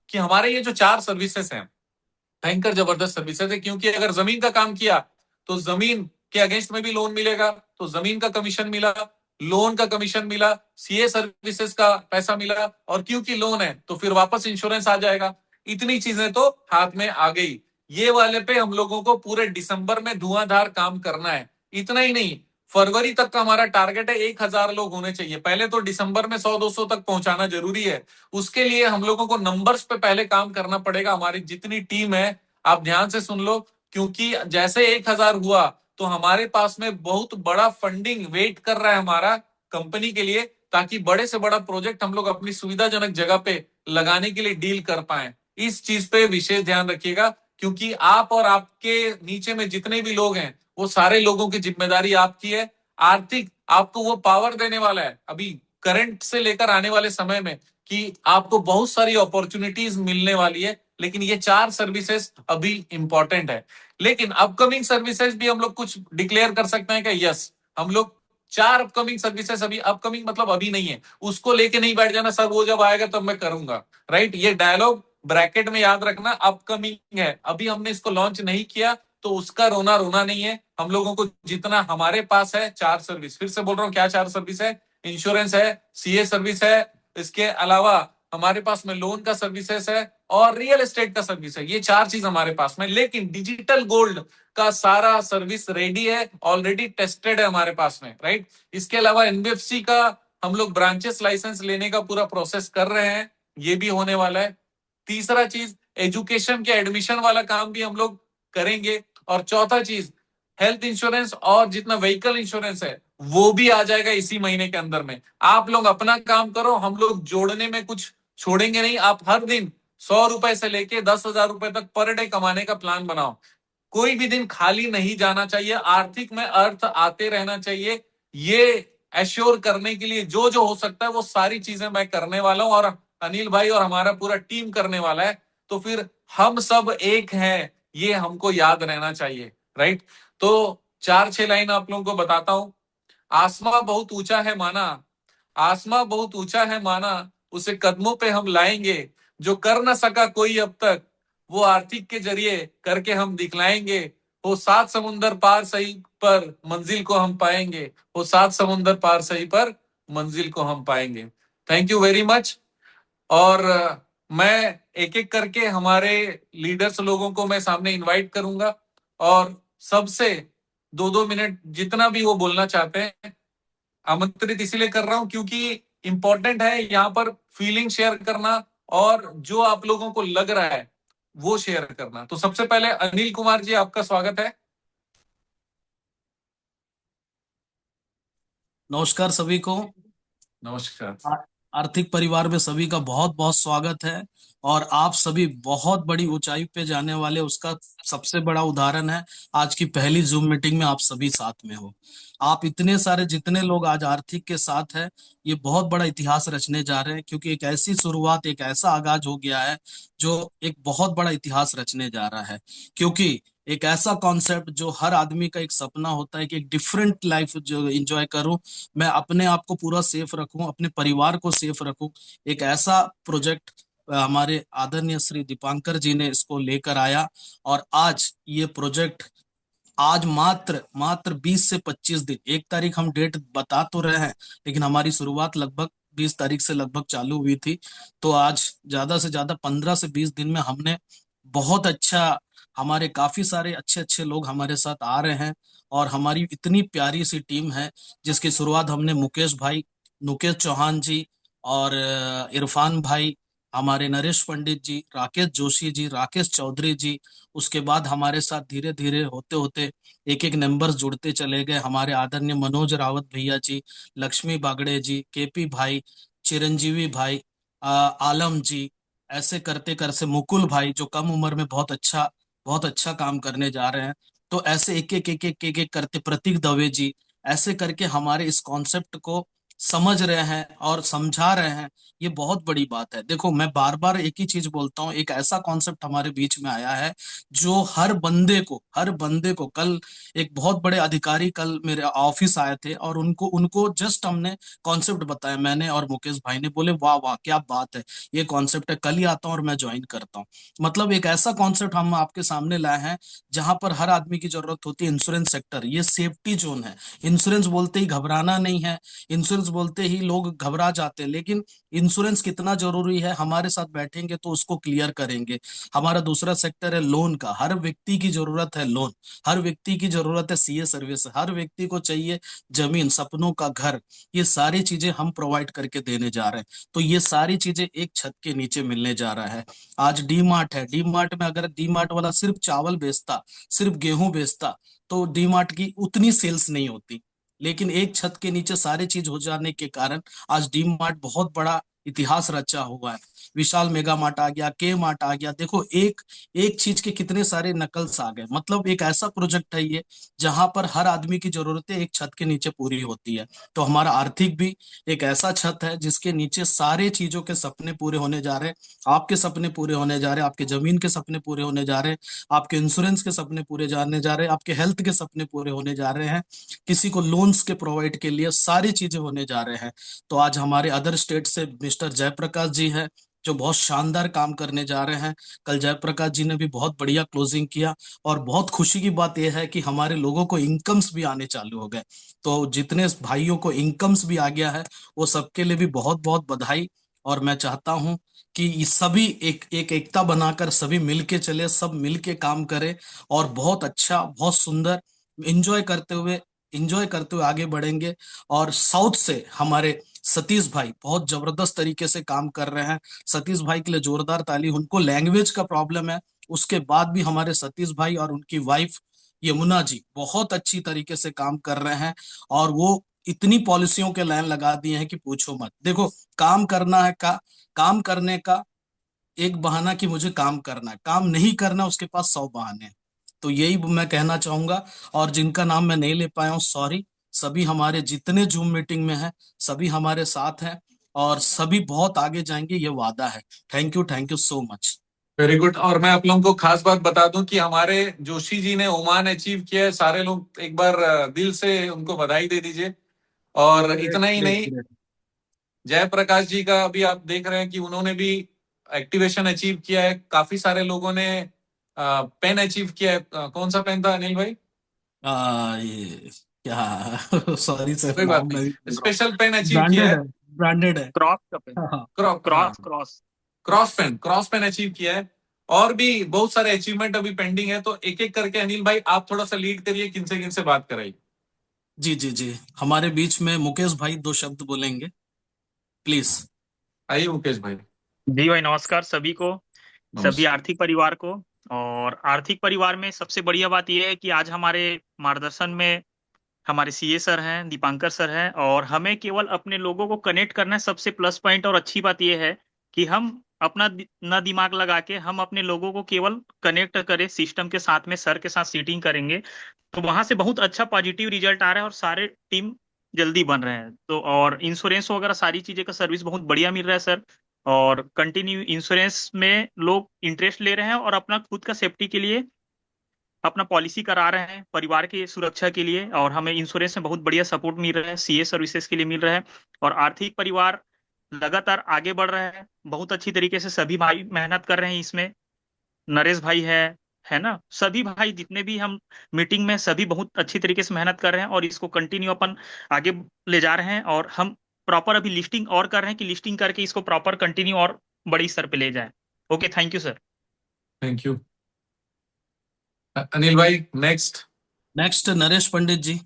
कि हमारे ये जो 4 सर्विसेज हैं भयंकर जबरदस्त सर्विसेज है। क्योंकि अगर जमीन का काम किया तो जमीन के अगेंस्ट में भी लोन मिलेगा, तो जमीन का कमीशन मिला, लोन का कमीशन मिला, सीए सर्विसेज का पैसा मिला, और क्योंकि लोन है तो फिर वापस इंश्योरेंस आ जाएगा। इतनी चीजें तो हाथ में आ गई। ये वाले पे हम लोगों को पूरे दिसंबर में धुआंधार काम करना है। इतना ही नहीं, फरवरी तक का हमारा टारगेट है 1000 लोग होने चाहिए। पहले तो दिसंबर में 100-200 तक पहुंचाना जरूरी है। उसके लिए हम लोगों को नंबर्स पे पहले काम करना पड़ेगा। हमारी जितनी टीम है, आप ध्यान से सुन लो, क्योंकि जैसे 1000 हुआ तो हमारे पास में बहुत बड़ा फंडिंग वेट कर रहा है हमारा कंपनी के लिए, ताकि बड़े से बड़ा प्रोजेक्ट हम लोग अपनी सुविधाजनक जगह पे लगाने के लिए डील कर पाए। इस चीज पे विशेष ध्यान रखिएगा, क्योंकि आप और आपके नीचे में जितने भी लोग हैं वो सारे लोगों की जिम्मेदारी आपकी है। आर्थिक आपको वो पावर देने वाला है अभी करंट से लेकर आने वाले समय में, कि आपको बहुत सारी अपॉर्चुनिटीज मिलने वाली है। लेकिन ये 4 सर्विसेज अभी इंपॉर्टेंट है। लेकिन अपकमिंग सर्विसेज भी हम लोग कुछ डिक्लेयर कर सकते हैं कि यस, हम लोग 4 अपकमिंग सर्विसेज, अभी अपकमिंग मतलब अभी नहीं है, उसको लेके नहीं बैठ जाना सर वो जब आएगा तब मैं करूंगा, राइट। ये डायलॉग ब्रैकेट में याद रखना, अपकमिंग है, अभी हमने इसको लॉन्च नहीं किया तो उसका रोना रोना नहीं है। हम लोगों को जितना हमारे पास है 4 सर्विस, फिर से बोल रहा हूँ क्या 4 सर्विस है, इंश्योरेंस है, सीए सर्विस है, इसके अलावा हमारे पास में लोन का सर्विसेज है और रियल एस्टेट का सर्विस है। ये 4 चीज हमारे पास में। लेकिन डिजिटल गोल्ड का सारा सर्विस रेडी है, ऑलरेडी टेस्टेड है हमारे पास में, राइट। इसके अलावा एनबीएफसी का हम लोग ब्रांचेस लाइसेंस लेने का पूरा प्रोसेस कर रहे हैं, ये भी होने वाला है। तीसरा चीज, एजुकेशन के एडमिशन वाला काम भी हम लोग करेंगे। और चौथा चीज, हेल्थ इंश्योरेंस और जितना व्हीकल इंश्योरेंस है वो भी आ जाएगा इसी महीने के अंदर में। आप लोग अपना काम करो, हम लोग जोड़ने में कुछ छोड़ेंगे नहीं। आप हर दिन 100 रुपए से लेके 10,000 रुपए तक पर डे कमाने का प्लान बनाओ। कोई भी दिन खाली नहीं जाना चाहिए, आर्थिक में अर्थ आते रहना चाहिए। ये एश्योर करने के लिए जो जो हो सकता है वो सारी चीजें मैं करने वाला हूं, और अनिल भाई और हमारा पूरा टीम करने वाला है। तो फिर हम सब एक हैं, ये हमको याद रहना चाहिए, राइट। तो 4-6 लाइन आप लोगों को बताता हूं। आसमां बहुत ऊंचा है माना, आसमां बहुत ऊंचा है माना, उसे कदमों पे हम लाएंगे। जो कर ना सका कोई अब तक, वो आर्थिक के जरिए करके हम दिखलाएंगे। वो 7 समुंदर पार सही पर मंजिल को हम पाएंगे, वो 7 समुंदर पार सही पर मंजिल को हम पाएंगे। Thank you very much. और मैं एक एक करके हमारे लीडर्स लोगों को मैं सामने इनवाइट करूंगा, और सबसे 2-2 मिनट जितना भी वो बोलना चाहते हैं आमंत्रित इसीलिए कर रहा हूं, क्योंकि इंपॉर्टेंट है यहाँ पर फीलिंग शेयर करना, और जो आप लोगों को लग रहा है वो शेयर करना। तो सबसे पहले अनिल कुमार जी, आपका स्वागत है। नमस्कार सभी को। नमस्कार। आर्थिक परिवार में सभी का बहुत बहुत स्वागत है। और आप सभी बहुत बड़ी ऊंचाई पे जाने वाले, उसका सबसे बड़ा उदाहरण है आज की पहली जूम मीटिंग में आप सभी साथ में हो। आप इतने सारे जितने लोग आज आर्थिक के साथ है, ये बहुत बड़ा इतिहास रचने जा रहे हैं, क्योंकि एक ऐसी शुरुआत, एक ऐसा आगाज हो गया है जो एक बहुत बड़ा इतिहास रचने जा रहा है। क्योंकि एक ऐसा कॉन्सेप्ट जो हर आदमी का एक सपना होता है कि एक डिफरेंट लाइफ जो एंजॉय करूं, मैं अपने आप को पूरा सेफ रखूं, अपने परिवार को सेफ रखूं। एक ऐसा प्रोजेक्ट हमारे आदरणीय श्री दीपांकर जी ने इसको लेकर आया। और आज ये प्रोजेक्ट, आज मात्र मात्र 20 से 25 दिन, 1 तारीख हम डेट बता तो रहे हैं, लेकिन हमारी शुरुआत लगभग 20 तारीख से लगभग चालू हुई थी। तो आज ज्यादा से ज्यादा 15 से 20 दिन में हमने बहुत अच्छा, हमारे काफी सारे अच्छे अच्छे लोग हमारे साथ आ रहे हैं। और हमारी इतनी प्यारी सी टीम है, जिसकी शुरुआत हमने मुकेश भाई, मुकेश चौहान जी और इरफान भाई, हमारे नरेश पंडित जी, राकेश जोशी जी, राकेश चौधरी जी, उसके बाद हमारे साथ धीरे धीरे होते होते एक एक नंबर्स जुड़ते चले गए। हमारे आदरणीय मनोज रावत भैया जी, लक्ष्मी बागड़े जी, केपी भाई, चिरंजीवी भाई, आलम जी, ऐसे करते करते मुकुल भाई जो कम उम्र में बहुत अच्छा काम करने जा रहे हैं। तो ऐसे एक एक करते प्रतीक दवे जी, ऐसे करके हमारे इस कॉन्सेप्ट को समझ रहे हैं और समझा रहे हैं। ये बहुत बड़ी बात है। देखो, मैं बार बार एक ही चीज बोलता हूँ, एक ऐसा कॉन्सेप्ट हमारे बीच में आया है जो हर बंदे को कल एक बहुत बड़े अधिकारी कल मेरे ऑफिस आए थे और उनको उनको जस्ट हमने कॉन्सेप्ट बताया, मैंने और मुकेश भाई ने, बोले वाह वाह क्या बात है, ये कॉन्सेप्ट है, कल ही आता हूँ और मैं ज्वाइन करता हूँ। मतलब एक ऐसा कॉन्सेप्ट हम आपके सामने लाए हैं जहां पर हर आदमी की जरूरत होती है। इंश्योरेंस सेक्टर ये सेफ्टी जोन है। इंश्योरेंस बोलते ही घबराना नहीं है, इंश्योरेंस बोलते ही लोग घबरा जाते हैं, लेकिन इंश्योरेंस कितना जरूरी है हमारे साथ बैठेंगे तो उसको क्लियर करेंगे। हमारा दूसरा सेक्टर है लोन का। हर व्यक्ति की जरूरत है लोन, हर व्यक्ति की जरूरत है सीए सर्विस, हर व्यक्ति को चाहिए जमीन, सपनों का घर। ये सारी चीजें हम प्रोवाइड करके देने जा रहे हैं। तो ये सारी चीजें एक छत के नीचे मिलने जा रहा है। आज डी मार्ट है, डी मार्ट में अगर डी मार्ट वाला सिर्फ चावल बेचता, सिर्फ गेहूं बेचता, तो डी मार्ट की उतनी सेल्स नहीं होती। लेकिन एक छत के नीचे सारी चीज हो जाने के कारण आज डी मार्ट बहुत बड़ा इतिहास रचा हुआ है। विशाल मेगा मार्ट आ गया, के मार्ट आ गया। देखो, एक एक चीज के कितने सारे नकल्स आ गए। मतलब एक ऐसा प्रोजेक्ट है ये जहां पर हर आदमी की जरूरतें एक छत के नीचे पूरी होती है। तो हमारा आर्थिक भी एक ऐसा छत है जिसके नीचे सारे चीजों के सपने पूरे होने जा रहे हैं। आपके सपने पूरे होने जा रहे हैं, आपके जमीन के सपने पूरे होने जा रहे हैं, आपके इंश्योरेंस के सपने पूरे जाने जा रहे हैं, आपके हेल्थ के सपने पूरे होने जा रहे हैं, किसी को लोन्स के प्रोवाइड के लिए सारी चीजें होने जा रहे हैं। तो आज हमारे अदर स्टेट से मिस्टर जयप्रकाश जी है जो बहुत शानदार काम करने जा रहे हैं। कल जयप्रकाश जी ने भी बहुत बढ़िया क्लोजिंग किया। और बहुत खुशी की बात यह है कि हमारे लोगों को इनकम्स भी आने चालू हो गए। तो जितने भाइयों को इनकम्स भी आ गया है, वो सबके लिए भी बहुत बहुत बधाई। और मैं चाहता हूं कि ये सभी एक एक एकता बनाकर सभी मिलके चले, सब मिलके काम करें और बहुत अच्छा, बहुत सुंदर एंजॉय करते हुए आगे बढ़ेंगे। और साउथ से हमारे सतीश भाई बहुत जबरदस्त तरीके से काम कर रहे हैं। सतीश भाई के लिए जोरदार ताली। उनको लैंग्वेज का प्रॉब्लम है, उसके बाद भी हमारे सतीश भाई और उनकी वाइफ यमुना जी बहुत अच्छी तरीके से काम कर रहे हैं। और वो इतनी पॉलिसियों के लाइन लगा दिए हैं कि पूछो मत। देखो, काम करना है का काम करने का एक बहाना कि मुझे काम करना है, काम नहीं करना उसके पास 100 बहाने हैं। तो यही मैं कहना चाहूंगा। और जिनका नाम मैं नहीं ले पाया हूँ, सॉरी। सभी हमारे जितने जूम मीटिंग में हैं, सभी हमारे साथ हैं और सभी बहुत आगे जाएंगे, ये वादा है। Thank you so much. Very good. और मैं आप लोगों को खास बात बता दूं कि हमारे जोशी जी ने ओमान अचीव किया है। सारे लोग एक बार दिल से उनको बधाई दे दीजिए। और ग्रेट इतना ही ग्रेट नहीं, ग्रेट। जयप्रकाश जी का अभी आप देख रहे हैं कि उन्होंने भी एक्टिवेशन अचीव किया है। काफी सारे लोगों ने पेन अचीव किया है। कौन सा पेन था अनिल भाई? ये क्या सॉरी सर, कोई बात नाम मैं भी नहीं, भूल रहा हूँ। स्पेशल पेन अचीव किया ब्रांडेड है। है, ब्रांडेड है। क्रॉस का पेन। हाँ हाँ। Cross Cross. Cross pen achieve किया है। और भी बहुत सारे अचीवमेंट अभी पेंडिंग है। तो एक एक करके अनिल भाई आप थोड़ा सा लीड करिए, किन से बात कराइए। जी जी जी। हमारे बीच में मुकेश भाई 2 शब्द बोलेंगे, प्लीज। आइए मुकेश भाई। जी भाई, नमस्कार सभी को, सभी नमस्कार। आर्थिक परिवार को। और आर्थिक परिवार में सबसे बढ़िया बात यह है कि आज हमारे मार्गदर्शन में हमारे सीए सर हैं, दीपांकर सर हैं, और हमें केवल अपने लोगों को कनेक्ट करना है। सबसे प्लस पॉइंट और अच्छी बात यह है कि हम अपना ना दिमाग लगा के हम अपने लोगों को केवल कनेक्ट करें सिस्टम के साथ में, सर के साथ सीटिंग करेंगे तो वहां से बहुत अच्छा पॉजिटिव रिजल्ट आ रहा है और सारे टीम जल्दी बन रहे हैं। तो और इंश्योरेंस वगैरह सारी चीजें का सर्विस बहुत बढ़िया मिल रहा है सर। और कंटिन्यू इंश्योरेंस में लोग इंटरेस्ट ले रहे हैं और अपना खुद का सेफ्टी के लिए अपना पॉलिसी करा रहे हैं परिवार की सुरक्षा के लिए। और हमें इंश्योरेंस में बहुत बढ़िया सपोर्ट मिल रहा है, सीए सर्विसेज के लिए मिल रहा है। और आर्थिक परिवार लगातार आगे बढ़ रहा है बहुत अच्छी तरीके से। सभी भाई मेहनत कर रहे हैं इसमें। नरेश भाई है ना, सभी भाई जितने भी हम मीटिंग में, सभी बहुत अच्छी तरीके से मेहनत कर रहे हैं और इसको कंटिन्यू अपन आगे ले जा रहे हैं। और हम प्रॉपर अभी लिस्टिंग और कर रहे हैं कि लिस्टिंग करके इसको प्रॉपर कंटिन्यू और बड़ी स्तर पे ले जाए। Okay, thank you sir. Thank you Anil भाई। नेक्स्ट नेक्स्ट नरेश पंडित जी।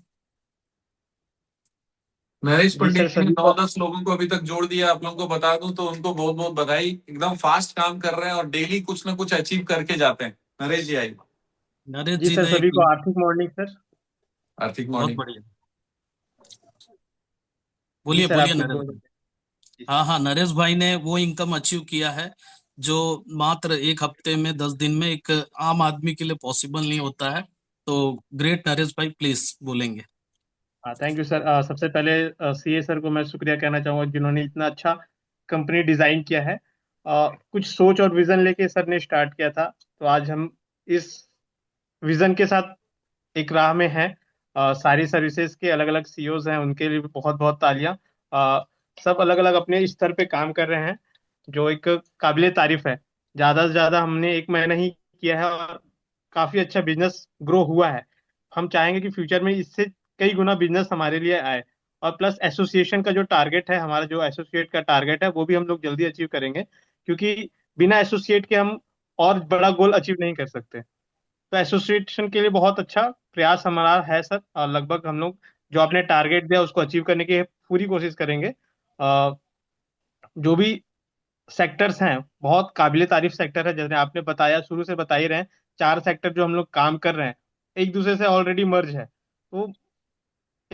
नरेश जी पंडित सर, जी ने सभी नौ को दस लोगों को अभी तक जोड़ दिया। आप लोगों को बता दूं तो उनको बहुत बहुत बधाई। एकदम फास्ट काम कर रहे हैं और डेली कुछ ना कुछ अचीव करके जाते हैं। नरेश जी आइए। नरेश जी जी सर, ने एक सभी को आर्थिक मॉर्निंग सर। आर्थिक बहुत मॉर्निंग। बढ़िया। जी बोलिए सर, बोलिए आपके नरेश दो भाई। हाँ हाँ, नरेश भाई ने वो इनकम अचीव किया है जो मात्र एक हफ्ते में 10 दिन में एक आम आदमी के लिए पॉसिबल नहीं होता है। तो ग्रेट नरेश भाई, प्लीज बोलेंगे। हाँ, थैंक यू सर। सबसे पहले सीए सर को मैं शुक्रिया कहना चाहूँगा जिन्होंने इतना अच्छा कंपनी डिजाइन किया है। कुछ सोच और विजन लेके सर ने स्टार्ट किया था, तो आज हम इस विजन के साथ एक राह में हैं। सारी सर्विसेज के अलग अलग सीईओज हैं, उनके लिए भी बहुत बहुत तालियां। सब अलग अलग अपने स्तर पे काम कर रहे हैं, जो एक काबिले तारीफ है। ज्यादा से ज्यादा हमने एक महीना ही किया है और काफी अच्छा बिजनेस ग्रो हुआ है। हम चाहेंगे कि फ्यूचर में इससे कई गुना बिजनेस हमारे लिए आए। और प्लस एसोसिएशन का जो टारगेट है, हमारा जो एसोसिएट का टारगेट है, वो भी हम लोग जल्दी अचीव करेंगे, क्योंकि बिना एसोसिएट के हम और बड़ा गोल अचीव नहीं कर सकते। तो एसोसिएशन के लिए बहुत अच्छा प्रयास हमारा है सर, और लगभग हम लोग जो आपने टारगेट दिया उसको अचीव करने की पूरी कोशिश करेंगे। जो भी सेक्टर्स हैं, बहुत काबिले तारीफ सेक्टर है, जैसे आपने बताया, शुरू से बता ही रहे हैं। 4 सेक्टर जो हम लोग काम कर रहे हैं, एक दूसरे से ऑलरेडी मर्ज है, तो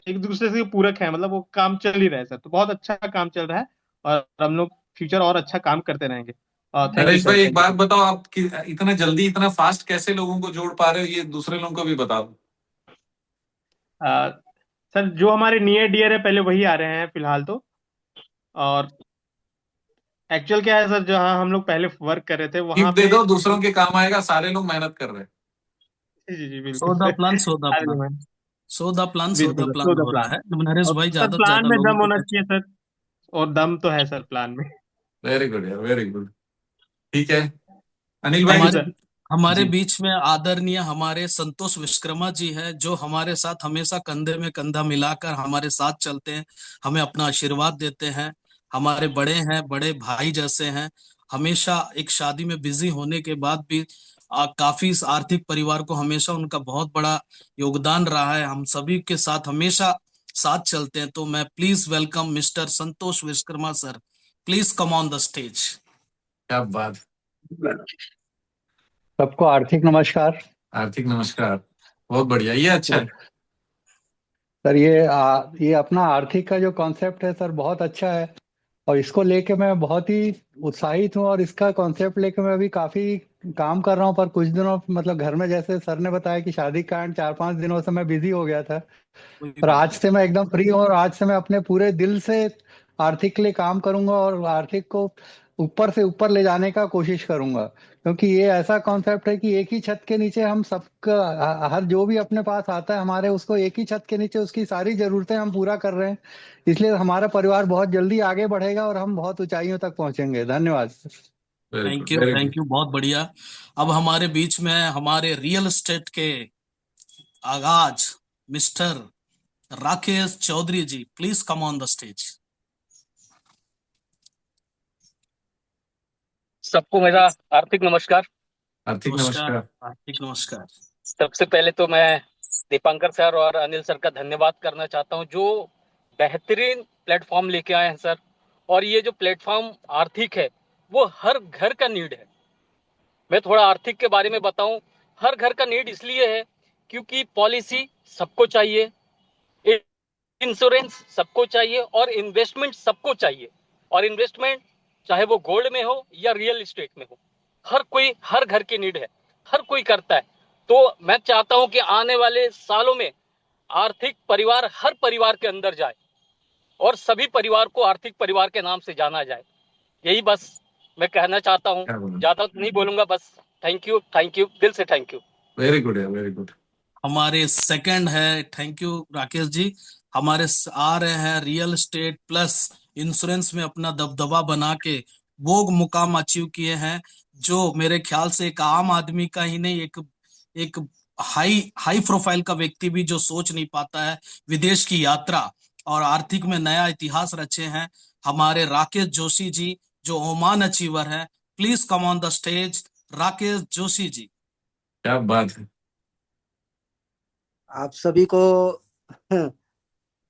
एक दूसरे से पूरक है, मतलब वो काम चल ही रहा है सर। तो बहुत अच्छा काम चल रहा है, और हम लोग फ्यूचर और अच्छा काम करते रहेंगे। थैंक यू नरेश सर, भाई, एक थैंक यू बात सर। बताओ, आप इतना जल्दी इतना फास्ट कैसे लोगों को जोड़ पा रहे हो, ये दूसरे लोगों को भी बता दो। सर, जो हमारे नियर डियर है पहले वही आ रहे हैं फिलहाल तो। और एक्चुअल क्या है सर, जहाँ हम लोग पहले वर्क कर रहे थे वहां टिप दे पे दो, दूसरों के काम आएगा, सारे लोग मेहनत कर रहे हैं। जी जी जी, सो बिल्कुल the sir. Plan, so the सारे प्लान, लोग हैं। सो द प्लान, सो बिल्कुल the sir, plan so the हो रहा प्लान। है। नरेश और भाई, सर, ज्यादा से प्लान ज्यादा में लोगों दम को होना पहुंचा। चाहिए सर, और दम तो है सर प्लान में। वेरी गुड यार, वेरी गुड। ठीक है, अनिल भाई। थैंक यू हमारे सर। हमारे जी। बीच में आदरणीय हमारे संतोष विश्वकर्मा जी है, जो हमारे साथ हमेशा कंधे में कंधा मिलाकर हमारे साथ चलते हैं, हमें अपना आशीर्वाद देते हैं। हमारे बड़े हैं, बड़े भाई जैसे हैं। हमेशा एक शादी में बिजी होने के बाद भी काफी इस आर्थिक परिवार को हमेशा उनका बहुत बड़ा योगदान रहा है। हम सभी के साथ हमेशा साथ चलते हैं। तो मैं please welcome mister Santosh Vishwakarma sir. Please come on the stage. क्या बात। सबको आर्थिक नमस्कार। आर्थिक नमस्कार। बहुत बढ़िया, ये अच्छा है। सर, ये अपना आर्थिक का जो कॉन्सेप्ट है सर, बहुत अच्छा है। और इसको लेके मैं बहुत ही उत्साहित हूँ, और इसका कॉन्सेप्ट लेके मैं अभी काफी काम कर रहा हूँ। पर कुछ दिनों मतलब घर में, जैसे सर ने बताया कि शादी का कारण 4-5 दिनों से मैं बिजी हो गया था। कोई पर बात आज से मैं एकदम फ्री हूँ, और आज से मैं अपने पूरे दिल से आर्थिक के लिए काम करूंगा, और आर्थिक को ऊपर से ऊपर ले जाने का कोशिश करूंगा। क्योंकि ये ऐसा कॉन्सेप्ट है कि एक ही छत के नीचे हम सबका, हर जो भी अपने पास आता है हमारे, उसको एक ही छत के नीचे उसकी सारी जरूरतें हम पूरा कर रहे हैं। इसलिए हमारा परिवार बहुत जल्दी आगे बढ़ेगा, और हम बहुत ऊंचाइयों तक पहुंचेंगे। धन्यवाद। Very thank good, you, very good. Thank you, बहुत बढ़िया। अब हमारे बीच में हमारे रियल एस्टेट के आगाज mister Rakesh Chaudhary ji, please come on the stage. सबको मेरा आर्थिक नमस्कार। आर्थिक नमस्कार, नमस्कार। हार्दिक नमस्कार। सबसे पहले तो मैं दीपांकर सर और अनिल सर का धन्यवाद करना चाहता हूं, जो बेहतरीन प्लेटफॉर्म लेके आए हैं सर। और ये जो प्लेटफॉर्म आर्थिक है, वो हर घर का नीड है। मैं थोड़ा आर्थिक के बारे में बताऊं। हर घर का नीड इसलिए है क्योंकि पॉलिसी सबको चाहिए, इंश्योरेंस सबको चाहिए, और इन्वेस्टमेंट सबको चाहिए। और इन्वेस्टमेंट चाहे वो गोल्ड में हो या रियल एस्टेट में हो, हर कोई, हर घर की नीड है, हर कोई करता है। तो मैं चाहता हूं कि आने वाले सालों में आर्थिक परिवार हर परिवार के अंदर जाए, और सभी परिवार को आर्थिक परिवार के नाम से जाना जाए। यही बस मैं कहना चाहता हूं। क्या बोला। ज्यादा नहीं बोलूंगा, बस थैंक यू, थैंक यू, दिल से थैंक यू। वेरी गुड यार, वेरी गुड। हमारे सेकंड है, थैंक यू राकेश जी। हमारे आ रहे हैं रियल एस्टेट प्लस इंश्योरेंस में अपना दबदबा बना के वो मुकाम अचीव किए हैं, जो मेरे ख्याल से एक आम आदमी का ही नहीं, एक एक हाई हाई प्रोफाइल का व्यक्ति भी जो सोच नहीं पाता है। विदेश की यात्रा और आर्थिक में नया इतिहास रचे हैं हमारे राकेश जोशी जी, जो ओमान अचीवर है। Please come on the stage, Rakesh Joshi ji. क्या बात है। आप सभी को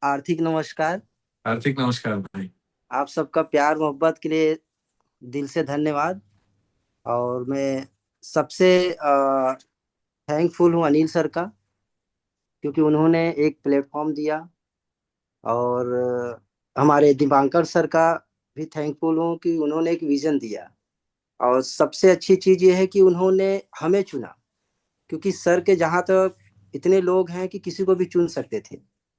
आर्थिक नमस्कार। आर्थिक नमस्कार भाई। आप सबका प्यार मोहब्बत के लिए दिल से धन्यवाद। और मैं सबसे थैंकफुल हूँ अनिल सर का, क्योंकि उन्होंने एक प्लेटफॉर्म दिया। और हमारे दीपांकर सर का भी थैंकफुल हूँ कि उन्होंने एक विजन दिया। और सबसे अच्छी चीज ये है कि उन्होंने हमें चुना, क्योंकि सर के जहां तक इतने लोग हैं कि किसी को भी चुन सकते थे,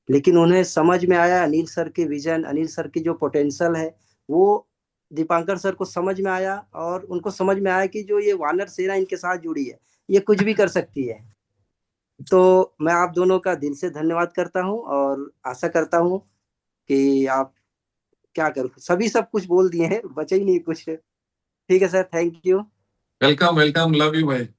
लेकिन उन्हें समझ में आया अनिल सर की विजन, अनिल सर की जो पोटेंशियल है वो दीपांकर सर को समझ में आया, और उनको समझ में आया कि जो ये वानर सेना इनके साथ जुड़ी है ये कुछ भी कर सकती है। तो मैं आप दोनों का दिल से धन्यवाद करता हूँ और आशा करता हूँ कि आप, क्या करूँ, सभी सब कुछ बोल दिए हैं, बचे ही नहीं कुछ। ठीक है sir, thank you. Welcome welcome, love you भाई।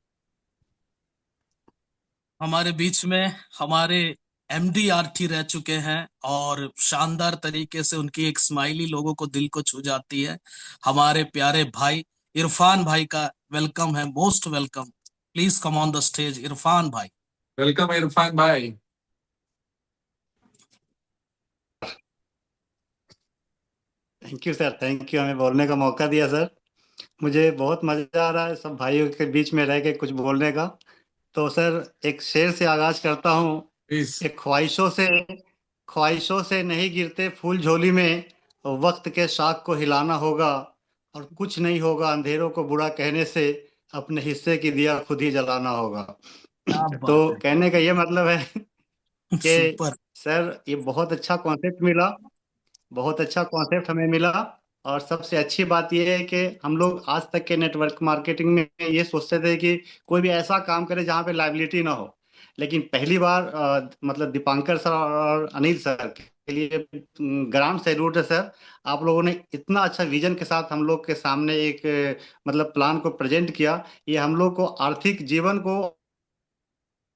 हमारे बीच में हमारे एमडी आरटी रह चुके हैं और शानदार तरीके से उनकी एक स्माइली लोगों को दिल को छू जाती है। हमारे प्यारे भाई इरफान भाई का वेलकम है, most welcome. Please come on the stage Irfan भाई। वेलकम इरफान भाई। Thank you sir, thank you, हमें बोलने का मौका दिया सर। मुझे बहुत मजा आ रहा है सब भाइयों के बीच में रह के कुछ बोलने का। तो सर एक शेर से आगाज करता हूँ। प्लीज। एक ख्वाहिशों से नहीं गिरते फूल झोली में, वक्त के शाख को हिलाना होगा, और कुछ नहीं होगा अंधेरों को बुरा कहने से, अपने हिस्से की दिया खुद ही जलाना होगा। क्या बात तो कहने का ये मतलब है है। कि सुपर। सर ये बहुत अच्छा कॉन्सेप्ट मिला, बहुत अच्छा कॉन्सेप्ट हमें मिला। और सबसे अच्छी बात यह है कि हम लोग आज तक के नेटवर्क मार्केटिंग में ये सोचते थे कि कोई भी ऐसा काम करे जहाँ पे लाइबिलिटी ना हो, लेकिन पहली बार मतलब दीपांकर सर और अनिल सर के लिए ग्रांड सैल्यूट है सर। आप लोगों ने इतना अच्छा विजन के साथ हम लोग के सामने एक मतलब प्लान को प्रेजेंट किया। ये हम लोग को आर्थिक जीवन को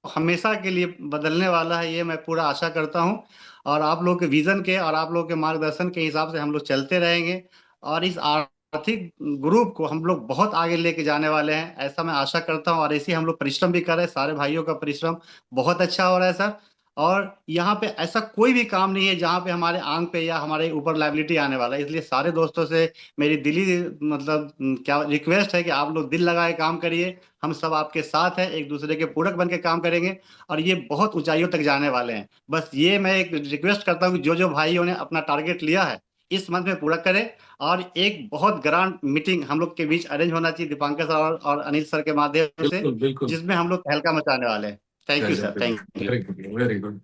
हमेशा के लिए बदलने वाला है, ये मैं पूरा आशा करता हूँ। और आप लोग के विजन के और आप लोग के मार्गदर्शन के हिसाब से हम लोग चलते रहेंगे, और इस आर्थिक ग्रुप को हम लोग बहुत आगे लेके जाने वाले हैं, ऐसा मैं आशा करता हूँ। और ऐसे ही हम लोग परिश्रम भी कर रहे हैं, सारे भाइयों का परिश्रम बहुत अच्छा हो रहा है सर। और यहाँ पे ऐसा कोई भी काम नहीं है जहाँ पे हमारे आंग पे या हमारे ऊपर लाइबिलिटी आने वाला है। इसलिए सारे दोस्तों से मेरी दिली मतलब क्या रिक्वेस्ट है कि आप लोग दिल लगाए काम करिए, हम सब आपके साथ हैं, एक दूसरे के पूरक बन के काम करेंगे, और ये बहुत ऊंचाइयों तक जाने वाले हैं। बस ये मैं एक रिक्वेस्ट करता हूँ कि जो जो भाइयों ने अपना टारगेट लिया है इस मंथ में पूरा करें। और एक बहुत ग्रांड मीटिंग हम लोग के बीच अरेंज होना चाहिए दीपांकर सर और अनिल सर के माध्यम से, बिल्कुल बिल्कुल। जिसमें हम लोग तहलका मचाने वाले हैं। Thank you sir, thank you. Very good very good.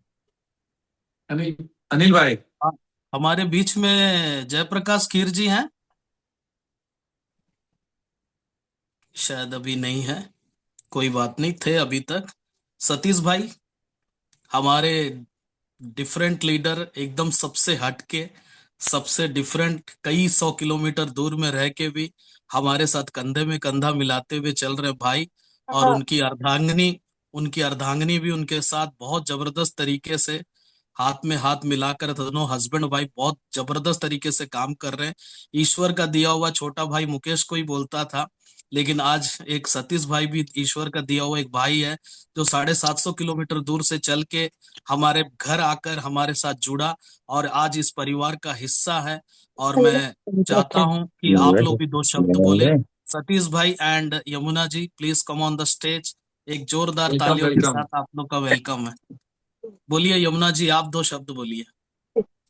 Anil, Anil भाई। हाँ, हमारे बीच में जयप्रकाश कीर जी हैं, शायद अभी नहीं है, कोई बात नहीं, थे अभी तक। सतीश भाई हमारे डिफरेंट लीडर, एकदम सबसे हटके, सबसे डिफरेंट, कई 100 किलोमीटर दूर में रह के भी हमारे साथ कंधे में कंधा मिलाते हुए चल रहे भाई। और उनकी अर्धांगिनी भी उनके साथ बहुत जबरदस्त तरीके से हाथ में हाथ मिलाकर, दोनों हस्बैंड भाई बहुत जबरदस्त तरीके से काम कर रहे हैं। ईश्वर का दिया हुआ छोटा भाई मुकेश को ही बोलता था, लेकिन आज एक सतीश भाई भी ईश्वर का दिया हुआ एक भाई है, जो 750 किलोमीटर दूर से चल के हमारे घर आकर हमारे साथ जुड़ा और आज इस परिवार का हिस्सा है। और मैं चाहता हूं कि आप लोग भी दो शब्द बोले। सतीश भाई and Yamuna ji, please come on the stage. एक जोरदार वेलकम तालियों के वेलकम। साथ आप लोग का वेलकम है। बोलिए यमुना जी, आप दो शब्द बोलिए।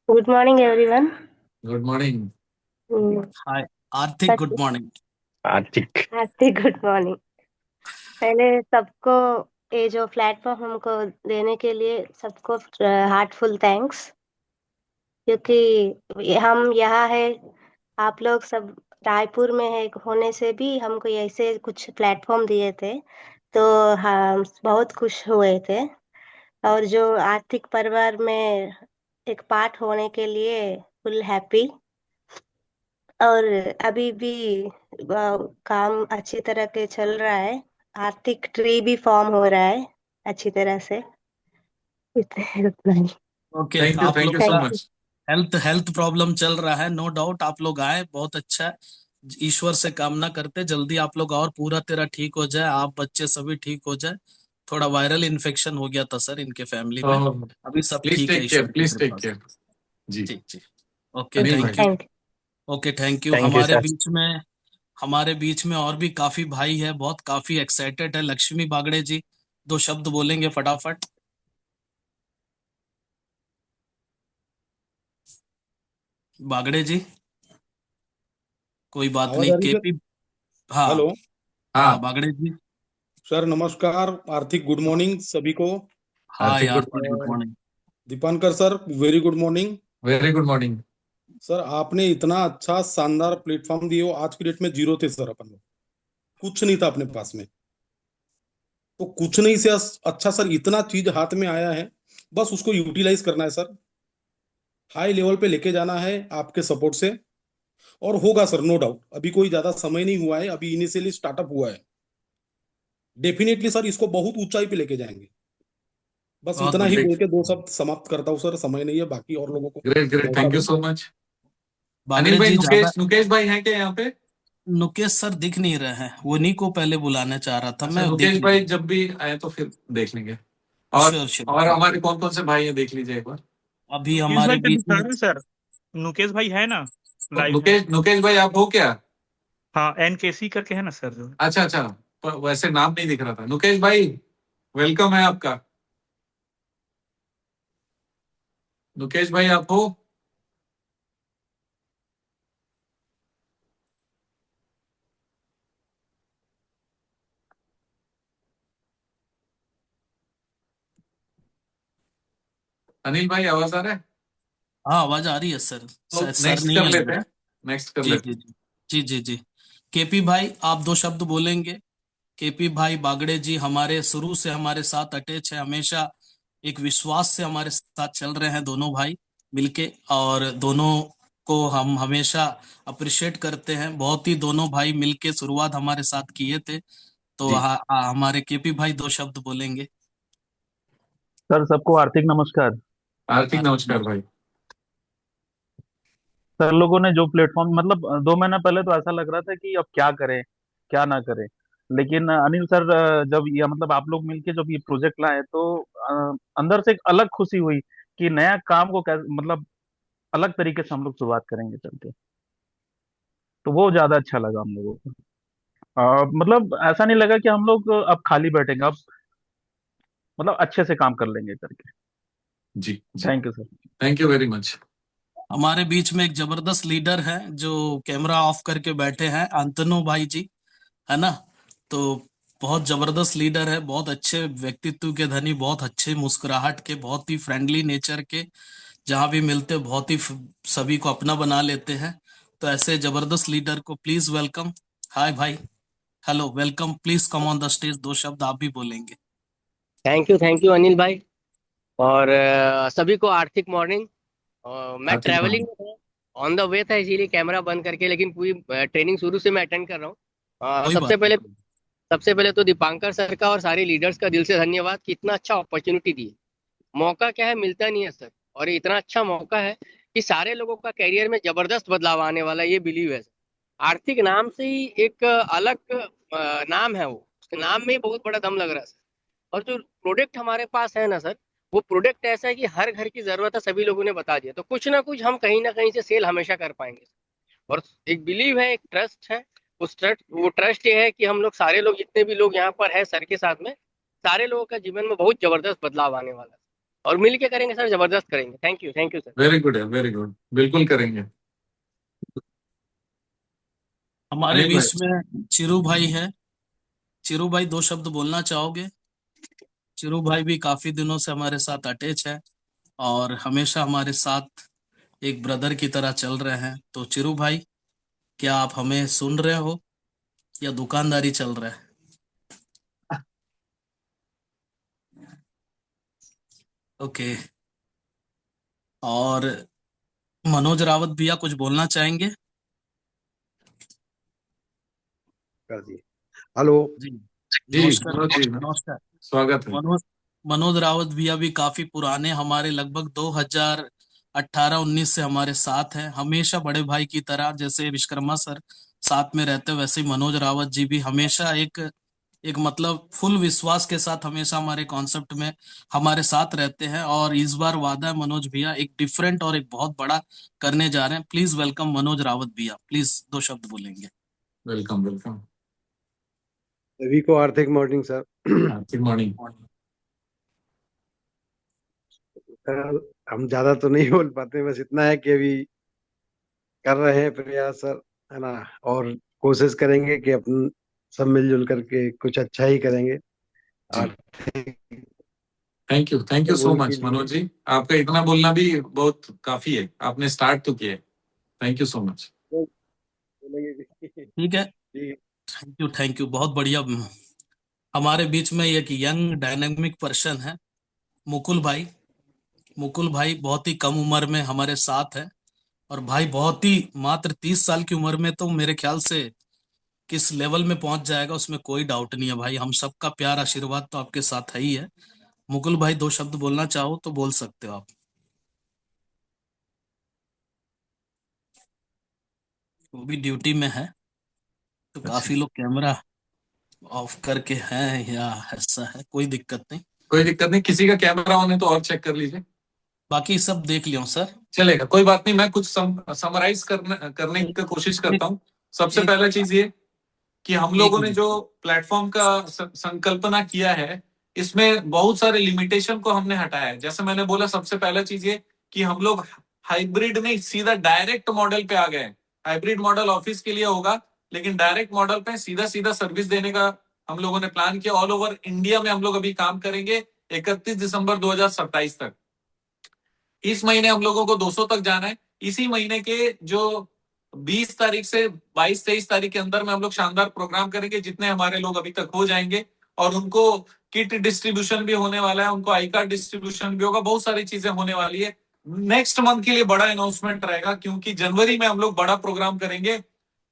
Good morning, everyone. Good morning. Mm, हाय आर्थिक, गुड मॉर्निंग। आर्थिक। Happy good morning. पहले सबको ये जो प्लेटफॉर्म हमको देने के लिए सबको हार्टफुल थैंक्स, क्योंकि हम यहाँ है, आप लोग सब रायपुर में है होने से भी हमको ऐसे कुछ प्लेटफॉर्म दिए थे, तो हम बहुत खुश हुए थे। और जो आर्थिक परिवार में एक पार्ट होने के लिए फुल हैप्पी। और अभी भी काम अच्छी तरह के चल रहा है, आर्थिक ट्री भी फॉर्म हो रहा है अच्छी तरह से। उतना ही। ओके, आप थैंक यू लोगों सो का thank you. Much. Health problem चल रहा है, नो डाउट। आप लोग आए, बहुत अच्छा है। ईश्वर से कामना करते जल्दी आप लोग और पूरा तेरा ठीक हो जाए, आप बच्चे सभी ठीक हो जाए। थोड़ा वायरल इन्फेक्शन हो गया था सर इनके फैमिली में, अभी सब प्लीज ठीक है टेक केयर, ईश्वर की प्लीज टेक कृपा से। केयर। जी। जी जी। ओके, अनिल थैंक भाई। You. Thank okay, thank you. Thank you sir. हमारे बीच में और भी काफी भाई है, बहुत काफी एक्साइटेड है। लक्ष्मी बागड़े जी दो शब्द बोलेंगे फटाफट। बागड़े जी, कोई बात आवाज नहीं। आ रही है सर? हाँ हेलो हाँ हाँ बागड़े जी। सर, नमस्कार। आर्थिक गुड मॉर्निंग सभी को। हाँ आर्थिक यार गुड वेरी गुड और morning. Dipankar sir, very good morning. Very good morning. Sir, आपने इतना अच्छा शानदार प्लेटफॉर्म दिए हो। आज की डेट में जीरो थे सर, अपन लोग कुछ नहीं था अपने पास में। तो कुछ नहीं से अच्छा सर, इतना चीज हाथ में आया है, बस उसको यूटिलाइज करना है सर। हाई लेवल पे लेके जाना है आपके सपोर्ट से। और होगा सर, नो डाउट। अभी कोई ज्यादा समय नहीं हुआ है, अभी इनिशियली स्टार्टअप हुआ है। डेफिनेटली सर, इसको बहुत ऊंचाई पे लेके जाएंगे। बस बहुत इतना ही बढ़िया। बोल के दो शब्द समाप्त करता हूँ सर, समय नहीं है, बाकी और लोगों को ग्रेट ग्रेट, मौका थैंक यू दो। So much. अनिल बागड़े भाई, जी ज्यादा। नुकेश भाई हैं क्या यहाँ पे? नुकेश सर दिख नहीं रहे हैं, वो नहीं को पहले बुलाने चाह रहा था अच्छा, मैं, दिख नुकेश नहीं भाई रहे। जब भी आए तो फिर देख लेंगे। और श्योर श्योर और श्योर। हमारे कौन कौन से भाई हैं, देख लीजिए एक बार। अभी नुकेश हमारे भाई का बीच में। दिखा रहा है सर। नुकेश भाई है ना, तो लाइव है। नुकेश भाई आप हो क्या? हाँ, NKC करके है ना सर जो। अच्छा अच्छा, पर वैसे नाम नहीं दिख रहा था। नुकेश भाई, वेलकम है आपका। नुकेश भाई आप हो? अनिल भाई आवाज आ रहा है? हाँ आवाज आ रही है सर। तो सर नेक्स्ट नहीं कर है लग लेते रहा। हैं, नेक्स्ट कर जी लेते जी हैं। जी। जी जी जी। केपी भाई आप दो शब्द बोलेंगे। केपी भाई बागड़े जी हमारे शुरू से हमारे साथ अटैच है, हमेशा एक विश्वास से हमारे साथ चल रहे हैं दोनों भाई मिलके। और दोनों को हम हमेशा अप्रिशिएट करते हैं, बहुत ही दोनों भाई मिलके शुरुआत हमारे साथ किए थे। तो जी, हमारे केपी भाई दो शब्द बोलेंगे। सर सबको आर्थिक नमस्कार। आर्थिक आर्थिक नमस्कार भाई। सर लोगों ने जो प्लेटफॉर्म मतलब 2 महीना पहले तो ऐसा लग रहा था कि अब क्या करें क्या ना करें, लेकिन अनिल सर जब ये मतलब आप लोग मिलके जब ये प्रोजेक्ट लाए तो अंदर से एक अलग खुशी हुई कि नया काम को कैसे मतलब अलग तरीके से हम लोग शुरुआत करेंगे चल के। तो वो ज्यादा अच्छा लगा हम लोगों को। मतलब ऐसा नहीं लगा कि हम लोग अब खाली बैठेंगे, अब मतलब अच्छे से काम कर लेंगे करके। जी जी, thank you sir. Thank you very much. हमारे बीच में एक जबरदस्त लीडर है जो कैमरा ऑफ करके बैठे हैं, अंतनु भाई जी, है ना। तो बहुत जबरदस्त लीडर है, बहुत अच्छे व्यक्तित्व के धनी, बहुत अच्छे मुस्कुराहट के, बहुत ही फ्रेंडली नेचर के। जहां भी मिलते बहुत ही सभी को अपना बना लेते हैं। तो ऐसे जबरदस्त लीडर को प्लीज वेलकम। हाय भाई। Hello, welcome, please come on the stage, दो शब्द आप भी बोलेंगे। थैंक यू अनिल भाई। और सभी को आर्थिक मॉर्निंग। मैं आर्थिक ट्रैवलिंग मॉर्निंग। में था, ऑन द वे था, इसीलिए कैमरा बंद करके, लेकिन पूरी ट्रेनिंग शुरू से मैं अटेंड कर रहा हूँ। कोई बात सबसे पहले नहीं। तो दीपांकर सर का और सारे लीडर्स का दिल से धन्यवाद कि इतना अच्छा अपॉर्चुनिटी दी। मौका क्या है, मिलता नहीं है सर। और ये इतना अच्छा मौका है कि सारे लोगों का करियर में जबरदस्त बदलाव आने वाला है, ये बिलीव है सर। आर्थिक नाम से ही एक अलग नाम है, वो उसके नाम में ही बहुत बड़ा दम लग रहा है सर। और जो प्रोडक्ट हमारे पास है ना सर, वो प्रोडक्ट ऐसा है कि हर घर की जरूरत है, सभी लोगों ने बता दिया, तो कुछ ना कुछ हम कहीं ना कहीं से सेल हमेशा कर पाएंगे। और एक बिलीव है, एक ट्रस्ट है। वो ट्रस्ट ये है कि हम लोग सारे लोग, जितने भी लोग यहाँ पर है सर के साथ में, सारे लोगों का जीवन में बहुत जबरदस्त बदलाव आने वाला है। और मिल के करेंगे सर, जबरदस्त करेंगे। Thank you sir. Very good है, वेरी गुड, बिल्कुल करेंगे। हमारे अनिल भाई, बीच में चिरू भाई है। चिरू भाई दो शब्द बोलना चाहोगे? चिरू भाई भी काफी दिनों से हमारे साथ अटैच है और हमेशा हमारे साथ एक ब्रदर की तरह चल रहे हैं। तो चिरू भाई, क्या आप हमें सुन रहे हो या दुकानदारी चल रहा है? ओके। और मनोज रावत भैया कुछ बोलना चाहेंगे? कर दिए। हेलो। जी। जी नमस्कार मनोज जी, नमस्कार। स्वागत है। मनोज मनोज रावत भैया भी काफी पुराने, हमारे लगभग 2018-19 से हमारे साथ हैं, हमेशा बड़े भाई की तरह। जैसे विश्वकर्मा सर साथ में रहते, वैसे ही मनोज रावत जी भी हमेशा एक एक मतलब फुल विश्वास के साथ हमेशा हमारे कॉन्सेप्ट में हमारे साथ रहते हैं। और इस बार वादा है मनोज भैया, एक डिफरेंट और एक बहुत बड़ा करने जा रहे हैं। प्लीज वेलकम मनोज रावत भैया, प्लीज दो शब्द बोलेंगे। Welcome welcome. सभी को आर्थिक मॉर्निंग सर। आर्थिक मॉर्निंग। सर, हम ज्यादा तो नहीं बोल पाते, बस इतना है कि अभी कर रहे हैं प्रयास सर, है ना। और कोशिश करेंगे कि अपन सब मिलजुल करके कुछ अच्छा ही करेंगे। आर्थिक थैंक यू सो गोल के मच लिए मनोज जी, आपका इतना बोलना भी बहुत काफी है, आपने स्टार्ट तो किया है। Thank you so much. बोलेंगे कि ठीक है। ठीक थैंक यू, बहुत बढ़िया। हमारे बीच में एक यंग डायनेमिक पर्सन है, मुकुल भाई। मुकुल भाई बहुत ही कम उम्र में हमारे साथ है, और भाई बहुत ही मात्र 30 साल की उम्र में तो मेरे ख्याल से किस लेवल में पहुंच जाएगा उसमें कोई डाउट नहीं है भाई। हम सबका प्यार आशीर्वाद तो आपके साथ है ही है। मुकुल भाई, 2 शब्द बोलना चाहो तो बोल सकते हो आप। वो भी ड्यूटी में है, तो अच्छा, काफी लोग कैमरा ऑफ करके हैं या ऐसा है, कोई दिक्कत नहीं। कोई दिक्कत नहीं, किसी का कैमरा ऑन है तो और चेक कर लीजिए। बाकी सब देख लियो सर। चलेगा, कोई बात नहीं, मैं कुछ समराइज करने एक की कोशिश करता एक हूँ। सबसे एक पहला चीज ये कि हम एक लोगों ने मिनट। जो प्लेटफॉर्म का संकल्पना किया है, इसमें बहुत सारे लिमिटेशन को हमने हटाया है। जैसे मैंने बोला, सबसे पहला चीज ये कि हम लोग हाइब्रिड नहीं, सीधा डायरेक्ट मॉडल पे आ गए। हाइब्रिड मॉडल ऑफिस के लिए होगा, लेकिन डायरेक्ट मॉडल पे सीधा सीधा सर्विस देने का हम लोगों ने प्लान किया। ऑल ओवर इंडिया में हम लोग अभी काम करेंगे 31 दिसंबर 2027 तक। इस महीने हम लोगों को 200 तक जाना है। इसी महीने के जो 20 तारीख से 22-23 तारीख के अंदर में हम लोग शानदार प्रोग्राम करेंगे, जितने हमारे लोग अभी तक हो जाएंगे, और उनको किट डिस्ट्रीब्यूशन भी होने वाला है, उनको आई कार्ड डिस्ट्रीब्यूशन भी होगा, बहुत सारी चीजें होने वाली है। नेक्स्ट मंथ के लिए बड़ा अनाउंसमेंट रहेगा, क्योंकि जनवरी में हम लोग बड़ा प्रोग्राम करेंगे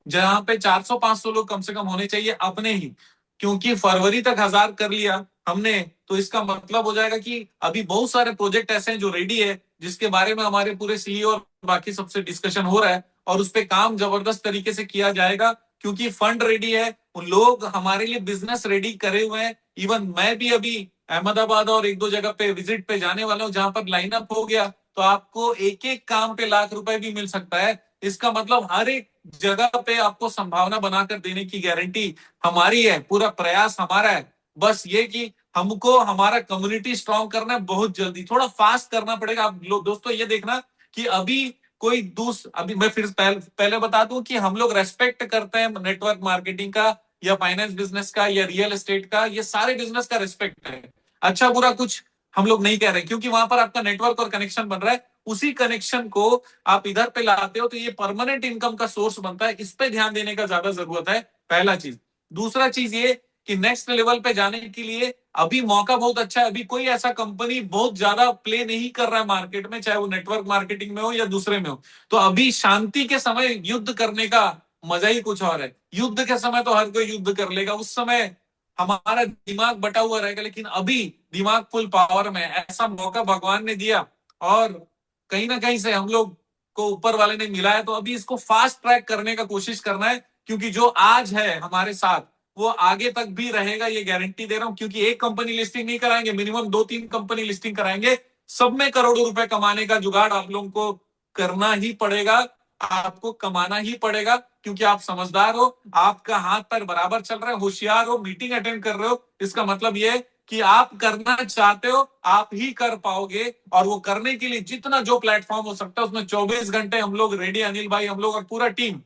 जहां पे 400-500 लोग कम से कम होने चाहिए अपने ही। क्योंकि फरवरी तक 1000 कर लिया हमने, तो इसका मतलब हो जाएगा कि अभी बहुत सारे प्रोजेक्ट ऐसे हैं जो रेडी है, जिसके बारे में हमारे पूरे सीईओ और बाकी सबसे डिस्कशन हो रहा है, और उस पर काम जबरदस्त तरीके से किया जाएगा। क्योंकि फंड रेडी है, उन लोग हमारे लिए बिजनेस रेडी करे हुए हैं। इवन मैं भी अभी अहमदाबाद और 1-2 जगह पे विजिट पे जाने वाला हूँ, जहां पर लाइनअप हो गया तो आपको एक एक काम पे लाख रुपए भी मिल सकता है। इसका मतलब हर एक जगह पे आपको संभावना बनाकर देने की गारंटी हमारी है, पूरा प्रयास हमारा है। बस ये कि हमको हमारा कम्युनिटी स्ट्रांग करना है, बहुत जल्दी थोड़ा फास्ट करना पड़ेगा। आप दोस्तों ये देखना कि अभी अभी मैं फिर पहले बता दूं कि हम लोग रेस्पेक्ट करते हैं नेटवर्क मार्केटिंग का, या फाइनेंस बिजनेस का, या रियल एस्टेट का, ये सारे बिजनेस का रिस्पेक्ट है। अच्छा बुरा कुछ हम लोग नहीं कह रहे, क्योंकि वहां पर आपका नेटवर्क और कनेक्शन बन रहा है। उसी कनेक्शन को आप इधर पे लाते हो तो ये परमानेंट इनकम का सोर्स बनता है। इस पे ध्यान देने का ज्यादा जरूरत है, पहला चीज। दूसरा चीज ये कि नेक्स्ट लेवल पे जाने के लिए अभी मौका बहुत अच्छा है। अभी कोई ऐसा कंपनी बहुत ज्यादा प्ले नहीं कर रहा है मार्केट में, चाहे वो नेटवर्क मार्केटिंग में हो या दूसरे में हो। तो अभी शांति के समय युद्ध करने का मजा ही कुछ और है। युद्ध के समय तो हर कोई युद्ध कर लेगा, उस समय हमारा दिमाग बटा हुआ रहेगा, लेकिन अभी दिमाग फुल पावर में, ऐसा मौका भगवान ने दिया और कहीं ना कहीं से हम लोग को ऊपर वाले ने मिला है। तो अभी इसको फास्ट ट्रैक करने का कोशिश करना है, क्योंकि जो आज है हमारे साथ वो आगे तक भी रहेगा, ये गारंटी दे रहा हूं। क्योंकि एक कंपनी लिस्टिंग नहीं कराएंगे, मिनिमम 2-3 कंपनी लिस्टिंग कराएंगे। सब में करोड़ों रुपए कमाने का जुगाड़ आप लोगों को करना ही पड़ेगा, आपको कमाना ही पड़ेगा, क्योंकि आप समझदार हो, आपका हाथ पैर बराबर चल रहा है, होशियार हो, मीटिंग अटेंड कर रहे हो। इसका मतलब ये कि आप करना चाहते हो, आप ही कर पाओगे। और वो करने के लिए जितना जो प्लेटफॉर्म हो सकता है उसमें 24 घंटे हम लोग रेडी, अनिल भाई, हम लोग और पूरा टीम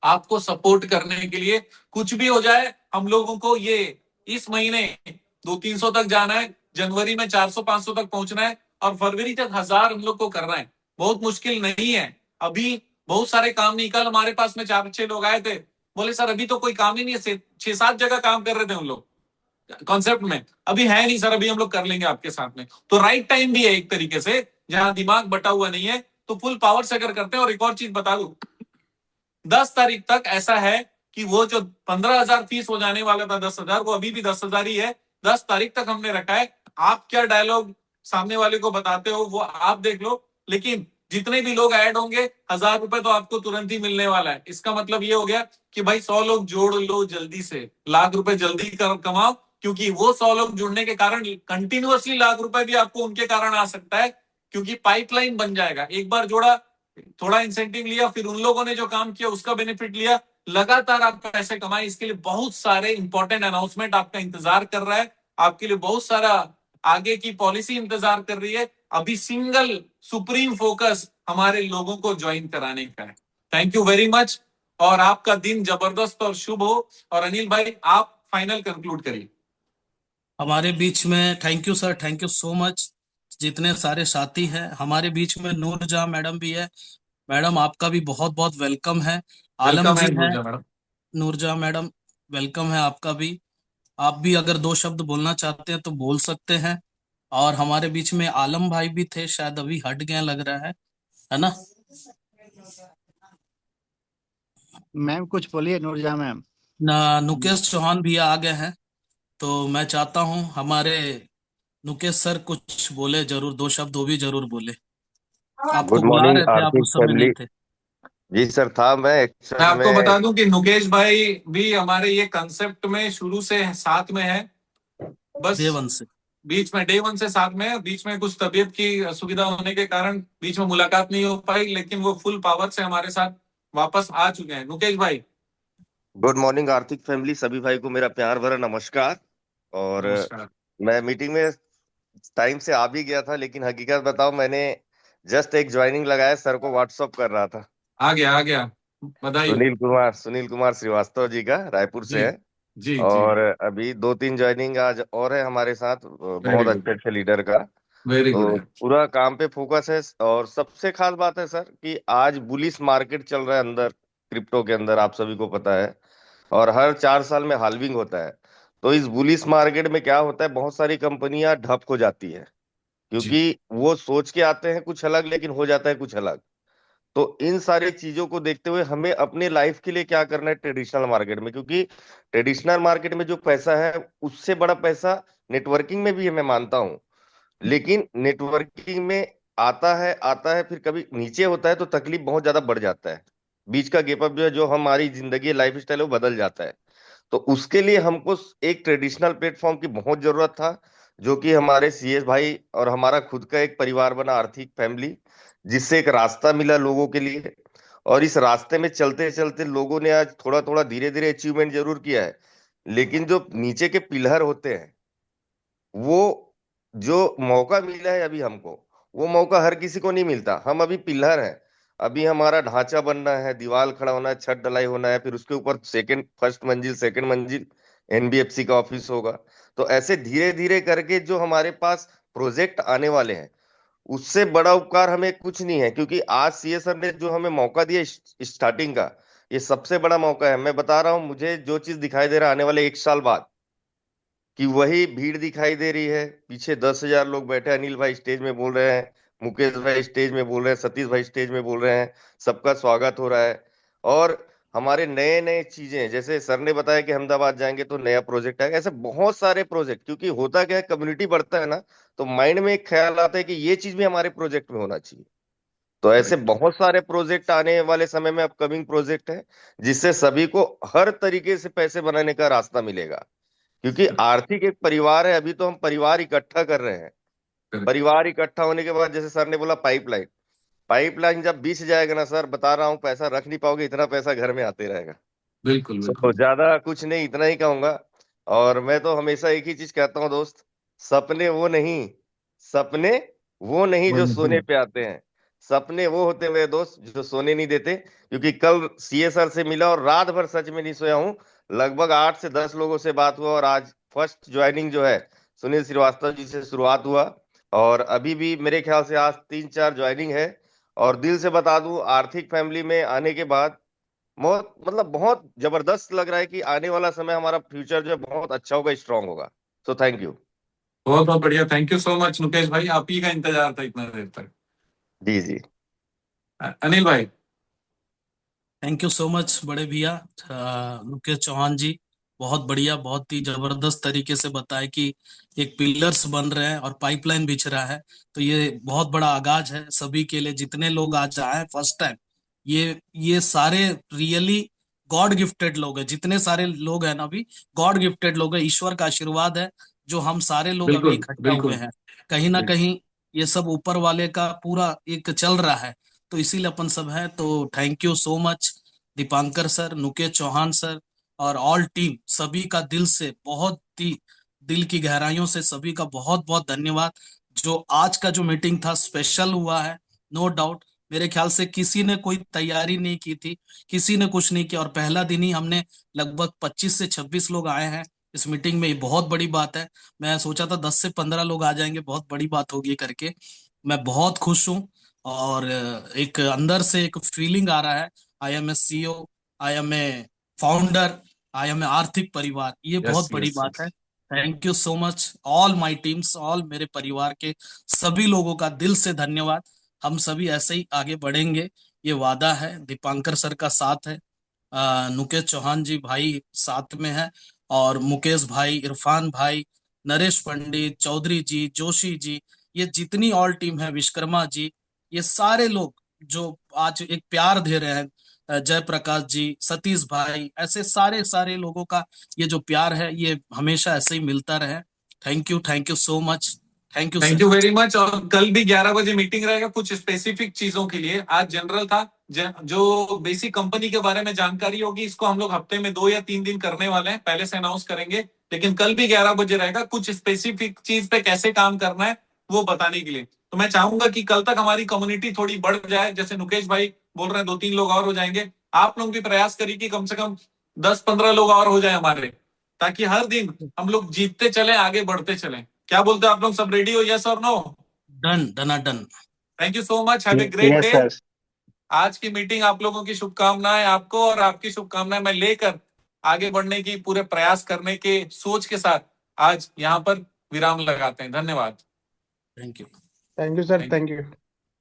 आपको सपोर्ट करने के लिए। कुछ भी हो जाए, हम लोगों को ये इस महीने 200-300 तक जाना है, जनवरी में 400-500 तक पहुंचना है, और फरवरी तक 1000 हम लोग को करना है। बहुत मुश्किल नहीं है। अभी बहुत सारे काम नहीं, कल हमारे पास में 4-6 लोग आए थे, बोले सर अभी तो कोई काम ही नहीं है, 6-7 जगह काम कर रहे थे उन लोग कॉन्सेप्ट में, अभी है नहीं सर, अभी हम लोग कर लेंगे आपके साथ में। तो राइट टाइम भी है एक तरीके से, जहां दिमाग बटा हुआ नहीं है, तो फुल पावर से अगर करते हैं। और एक और चीज बता दू, 10 तारीख तक ऐसा है कि वो जो 15,000 फीस हो जाने वाला था 10,000, वो अभी भी 10,000 ही है। 10 तारीख तक हमने रखा है। आप क्या डायलॉग सामने वाले को बताते हो वो आप देख लो, लेकिन जितने भी लोग ऐड होंगे 1000 रुपए तो आपको तुरंत ही मिलने वाला है। इसका मतलब ये हो गया कि भाई 100 लोग जोड़ लो जल्दी से, लाख रुपए जल्दी कमाओ, क्योंकि वो 100 लोग जुड़ने के कारण कंटिन्यूअसली लाख रुपए भी आपको उनके कारण आ सकता है, क्योंकि पाइपलाइन बन जाएगा। एक बार जोड़ा, थोड़ा इंसेंटिव लिया, फिर उन लोगों ने जो काम किया उसका बेनिफिट लिया, लगातार आप पैसे कमाए। इसके लिए बहुत सारे इंपॉर्टेंट अनाउंसमेंट आपका इंतजार कर रहा है, आपके लिए बहुत सारा आगे की पॉलिसी इंतजार कर रही है। अभी सिंगल सुप्रीम फोकस हमारे लोगों को ज्वाइन कराने का है। Thank you very much. और आपका दिन जबरदस्त और शुभ हो। और अनिल भाई आप फाइनल कंक्लूड करिए। हमारे बीच में thank you sir, thank you so much. जितने सारे साथी हैं हमारे बीच में, नूरजहां मैडम भी है। मैडम आपका भी बहुत बहुत वेलकम है। आलम वेलकम है जी हैं। Noorjahan madam. Noorjahan madam welcome है आपका भी। आप भी अगर दो शब्द बोलना चाहते हैं तो बोल सकते हैं। और हमारे बीच में आलम भाई भी थे, शायद अभी हट गए लग रहा है ना। मैम कुछ बोलिए नूरजहां मैम। नुकेश चौहान भी आ गए हैं। तो मैं चाहता हूं हमारे नुकेश सर कुछ बोले, जरूर दो शब्द वो भी जरूर बोले। आपको गुड बुला मॉर्निंग रहे थे, आप आर्थिक उस समय नहीं फैमिली। थे। जी सर, था मैं मैं एक्चुअल आपको में। बता दूं कि नुकेश भाई भी हमारे ये कंसेप्ट में शुरू से साथ में है। बस देवन से। बीच में डे वन से साथ में है, बीच में कुछ तबीयत की असुविधा होने के कारण बीच में मुलाकात नहीं हो पाई, लेकिन वो फुल पावर से हमारे साथ वापस आ चुके हैं। नुकेश भाई गुड मॉर्निंग आर्थिक फैमिली, सभी भाई को मेरा प्यार भरा नमस्कार। और नमस्कार। मैं मीटिंग में टाइम से आ भी गया था, लेकिन हकीकत बताओ, मैंने जस्ट एक ज्वाइनिंग लगाया, सर को व्हाट्सअप कर रहा था। आ गया बधाई हो। सुनील कुमार श्रीवास्तव जी का, रायपुर जी से है। जी जी। और अभी 2-3 ज्वाइनिंग आज और है हमारे साथ, वेरी बहुत गुड, अच्छे अच्छे लीडर का। वेरी गुड तो है। पूरा काम पे फोकस है। और सबसे खास बात है सर कि आज बुलिश मार्केट चल रहा है अंदर, क्रिप्टो के अंदर, आप सभी को पता है। और हर 4 साल में हाल्विंग होता है। तो इस बुलिश मार्केट में क्या होता है, बहुत सारी कंपनियां ठप हो जाती है, जी क्योंकि वो सोच के आते हैं कुछ अलग, लेकिन हो जाता है कुछ अलग। तो इन सारी चीजों को देखते हुए हमें अपने लाइफ के लिए क्या करना है ट्रेडिशनल मार्केट में, क्योंकि ट्रेडिशनल मार्केट में जो पैसा है उससे बड़ा पैसा नेटवर्किंग में भी है, मैं मानता हूं। लेकिन नेटवर्किंग में आता है फिर कभी नीचे होता है तो तकलीफ बहुत ज्यादा बढ़ जाता है। बीच का गैप अप जो है, जो हमारी जिंदगी लाइफ स्टाइल है, वो बदल जाता है। तो उसके लिए हमको एक ट्रेडिशनल प्लेटफॉर्म की बहुत जरूरत था, जो कि हमारे सीएस भाई और हमारा खुद का एक परिवार बना, आर्थिक फैमिली, जिससे एक रास्ता मिला लोगों के लिए। और इस रास्ते में चलते चलते लोगों ने आज थोड़ा थोड़ा धीरे धीरे अचीवमेंट जरूर किया है, लेकिन जो नीचे के पिलर होते हैं, वो जो मौका मिला है अभी हमको, वो मौका हर किसी को नहीं मिलता। हम अभी पिलर हैं। अभी हमारा ढांचा बनना है, दीवार खड़ा होना है, छत ढलाई होना है, फिर उसके ऊपर फर्स्ट मंजिल, सेकंड मंजिल, एनबीएफसी का ऑफिस होगा। तो ऐसे धीरे धीरे करके जो हमारे पास प्रोजेक्ट आने वाले हैं, उससे बड़ा उपकार हमें कुछ नहीं है, क्योंकि आज सीए सर ने जो हमें मौका दिया स्टार्टिंग का, ये सबसे बड़ा मौका है। मैं बता रहा हूँ, मुझे जो चीज दिखाई दे रहा है आने वाले 1 साल बाद, कि वही भीड़ दिखाई दे रही है। पीछे 10,000 लोग बैठे हैं, अनिल भाई स्टेज में बोल रहे हैं, मुकेश भाई स्टेज में बोल रहे हैं, सतीश भाई स्टेज में बोल रहे हैं, सबका स्वागत हो रहा है। और हमारे नए नए चीजें, जैसे सर ने बताया कि अहमदाबाद जाएंगे तो नया प्रोजेक्ट आएगा, ऐसे बहुत सारे प्रोजेक्ट, क्योंकि होता क्या है, कम्युनिटी बढ़ता है ना, तो माइंड में एक ख्याल आता है कि ये चीज भी हमारे प्रोजेक्ट में होना चाहिए। तो ऐसे बहुत सारे प्रोजेक्ट आने वाले समय में अपकमिंग प्रोजेक्ट है, जिससे सभी को हर तरीके से पैसे बनाने का रास्ता मिलेगा। क्योंकि आर्थिक एक परिवार है, अभी तो हम परिवार इकट्ठा कर रहे हैं। परिवार इकट्ठा होने के बाद, जैसे सर ने बोला पाइपलाइन, पाइपलाइन जब 20 जाएगा ना सर, बता रहा हूँ, पैसा रख नहीं पाओगे, इतना पैसा घर में आते रहेगा। बिल्कुल तो बिल्कुल। ज्यादा कुछ नहीं, इतना ही कहूंगा। और मैं तो हमेशा एक ही चीज कहता हूँ दोस्त, सपने वो नहीं सपने वो नहीं जो सोने पे आते हैं, सपने वो होते हैं मेरे दोस्त जो सोने नहीं देते। क्योंकि कल सीए सर से मिला और रात भर सच में नहीं सोया हूँ। लगभग 8 से 10 लोगों से बात हुआ, और आज फर्स्ट ज्वाइनिंग जो है सुनील श्रीवास्तव जी से शुरुआत हुआ। और अभी भी मेरे ख्याल से आज 3-4 ज्वाइनिंग है। और दिल से बता दूं, आर्थिक फैमिली में आने के बाद बहुत, मतलब बहुत जबरदस्त लग रहा है कि आने वाला समय, हमारा फ्यूचर जो है बहुत अच्छा होगा, स्ट्रांग होगा। So thank you. बहुत बहुत बढ़िया, थैंक यू सो मच नुकेश भाई, आप ही का इंतजार था इतना देर तक। जी जी। अनिल भाई थैंक यू सो मच बड़े भैया। मुकेश चौहान जी, बहुत बढ़िया, बहुत ही जबरदस्त तरीके से बताया कि एक पिलर्स बन रहे हैं और पाइपलाइन बिछ रहा है। तो ये बहुत बड़ा आगाज है सभी के लिए, जितने लोग आज आए फर्स्ट टाइम। ये सारे रियली गॉड गिफ्टेड लोग हैं, जितने सारे लोग हैं ना अभी, गॉड गिफ्टेड लोग हैं, ईश्वर का आशीर्वाद है जो हम सारे लोग अभी बिल्कुल इकट्ठा हुए बिल्कुल हैं। कहीं ना बिल्कुल। कहीं ये सब ऊपर वाले का पूरा एक चल रहा है, तो इसीलिए अपन सब हैं। तो thank you so much Dipankar sir, Nukesh Chauhan sir और ऑल टीम, सभी का दिल से, बहुत ही दिल की गहराइयों से सभी का बहुत बहुत धन्यवाद। जो आज का जो मीटिंग था स्पेशल हुआ है, नो डाउट। मेरे ख्याल से किसी ने कोई तैयारी नहीं की थी, किसी ने कुछ नहीं किया, और पहला दिन ही हमने लगभग 25 से 26 लोग आए हैं इस मीटिंग में। ये बहुत बड़ी बात है। मैं सोचा था 10 से 15 लोग आ जाएंगे, बहुत बड़ी बात होगी करके। मैं बहुत खुश हूँ। और एक अंदर से एक फीलिंग आ रहा है, I am a CEO, I am a founder, I am a आर्थिक परिवार। ये यस बहुत बड़ी यस बात है। Thank you so much all my teams, all मेरे परिवार के सभी लोगों का दिल से धन्यवाद। हम सभी ऐसे ही आगे बढ़ेंगे, ये वादा है। दीपांकर सर का साथ है, नुकेश चौहान जी भाई साथ में है, और मुकेश भाई, इरफान भाई, नरेश पंडित, चौधरी जी, जोशी जी, ये जितनी ऑल टीम है, विश्वकर्मा जी, ये सारे लोग जो आज एक प्यार दे रहे हैं, जयप्रकाश जी, सतीश भाई, ऐसे सारे सारे लोगों का ये जो प्यार है, ये हमेशा ऐसे ही मिलता रहे। Thank you so much. Thank you thank sir. You very much. और कल भी 11 बजे मीटिंग रहेगा कुछ स्पेसिफिक चीजों के लिए। आज जनरल था, जो बेसिक कंपनी के बारे में जानकारी होगी, इसको हम लोग हफ्ते में 2 या 3 दिन करने वाले हैं, पहले से अनाउंस करेंगे। लेकिन कल भी 11 बजे रहेगा, कुछ स्पेसिफिक चीज पे कैसे काम करना है वो बताने के लिए। तो मैं चाहूंगा कि कल तक हमारी कम्युनिटी थोड़ी बढ़ जाए। जैसे नुकेश भाई बोल रहे हैं 2-3 लोग और हो जाएंगे, आप लोग भी प्रयास करिए कि कम से कम 10-15 लोग और हो जाए हमारे, ताकि हर दिन हम लोग जीतते चले, आगे बढ़ते चले। क्या बोलते हो आप लोग, सब रेडी हो, यस और no? Done, done. Thank you so much, have a great yes day. Sir. आज की मीटिंग आप लोगों की शुभकामनाएं आपको, और आपकी शुभकामनाएं मैं लेकर आगे बढ़ने की पूरे प्रयास करने के सोच के साथ आज यहाँ पर विराम लगाते हैं। धन्यवाद। Thank you. Thank you sir, thank you. Thank you.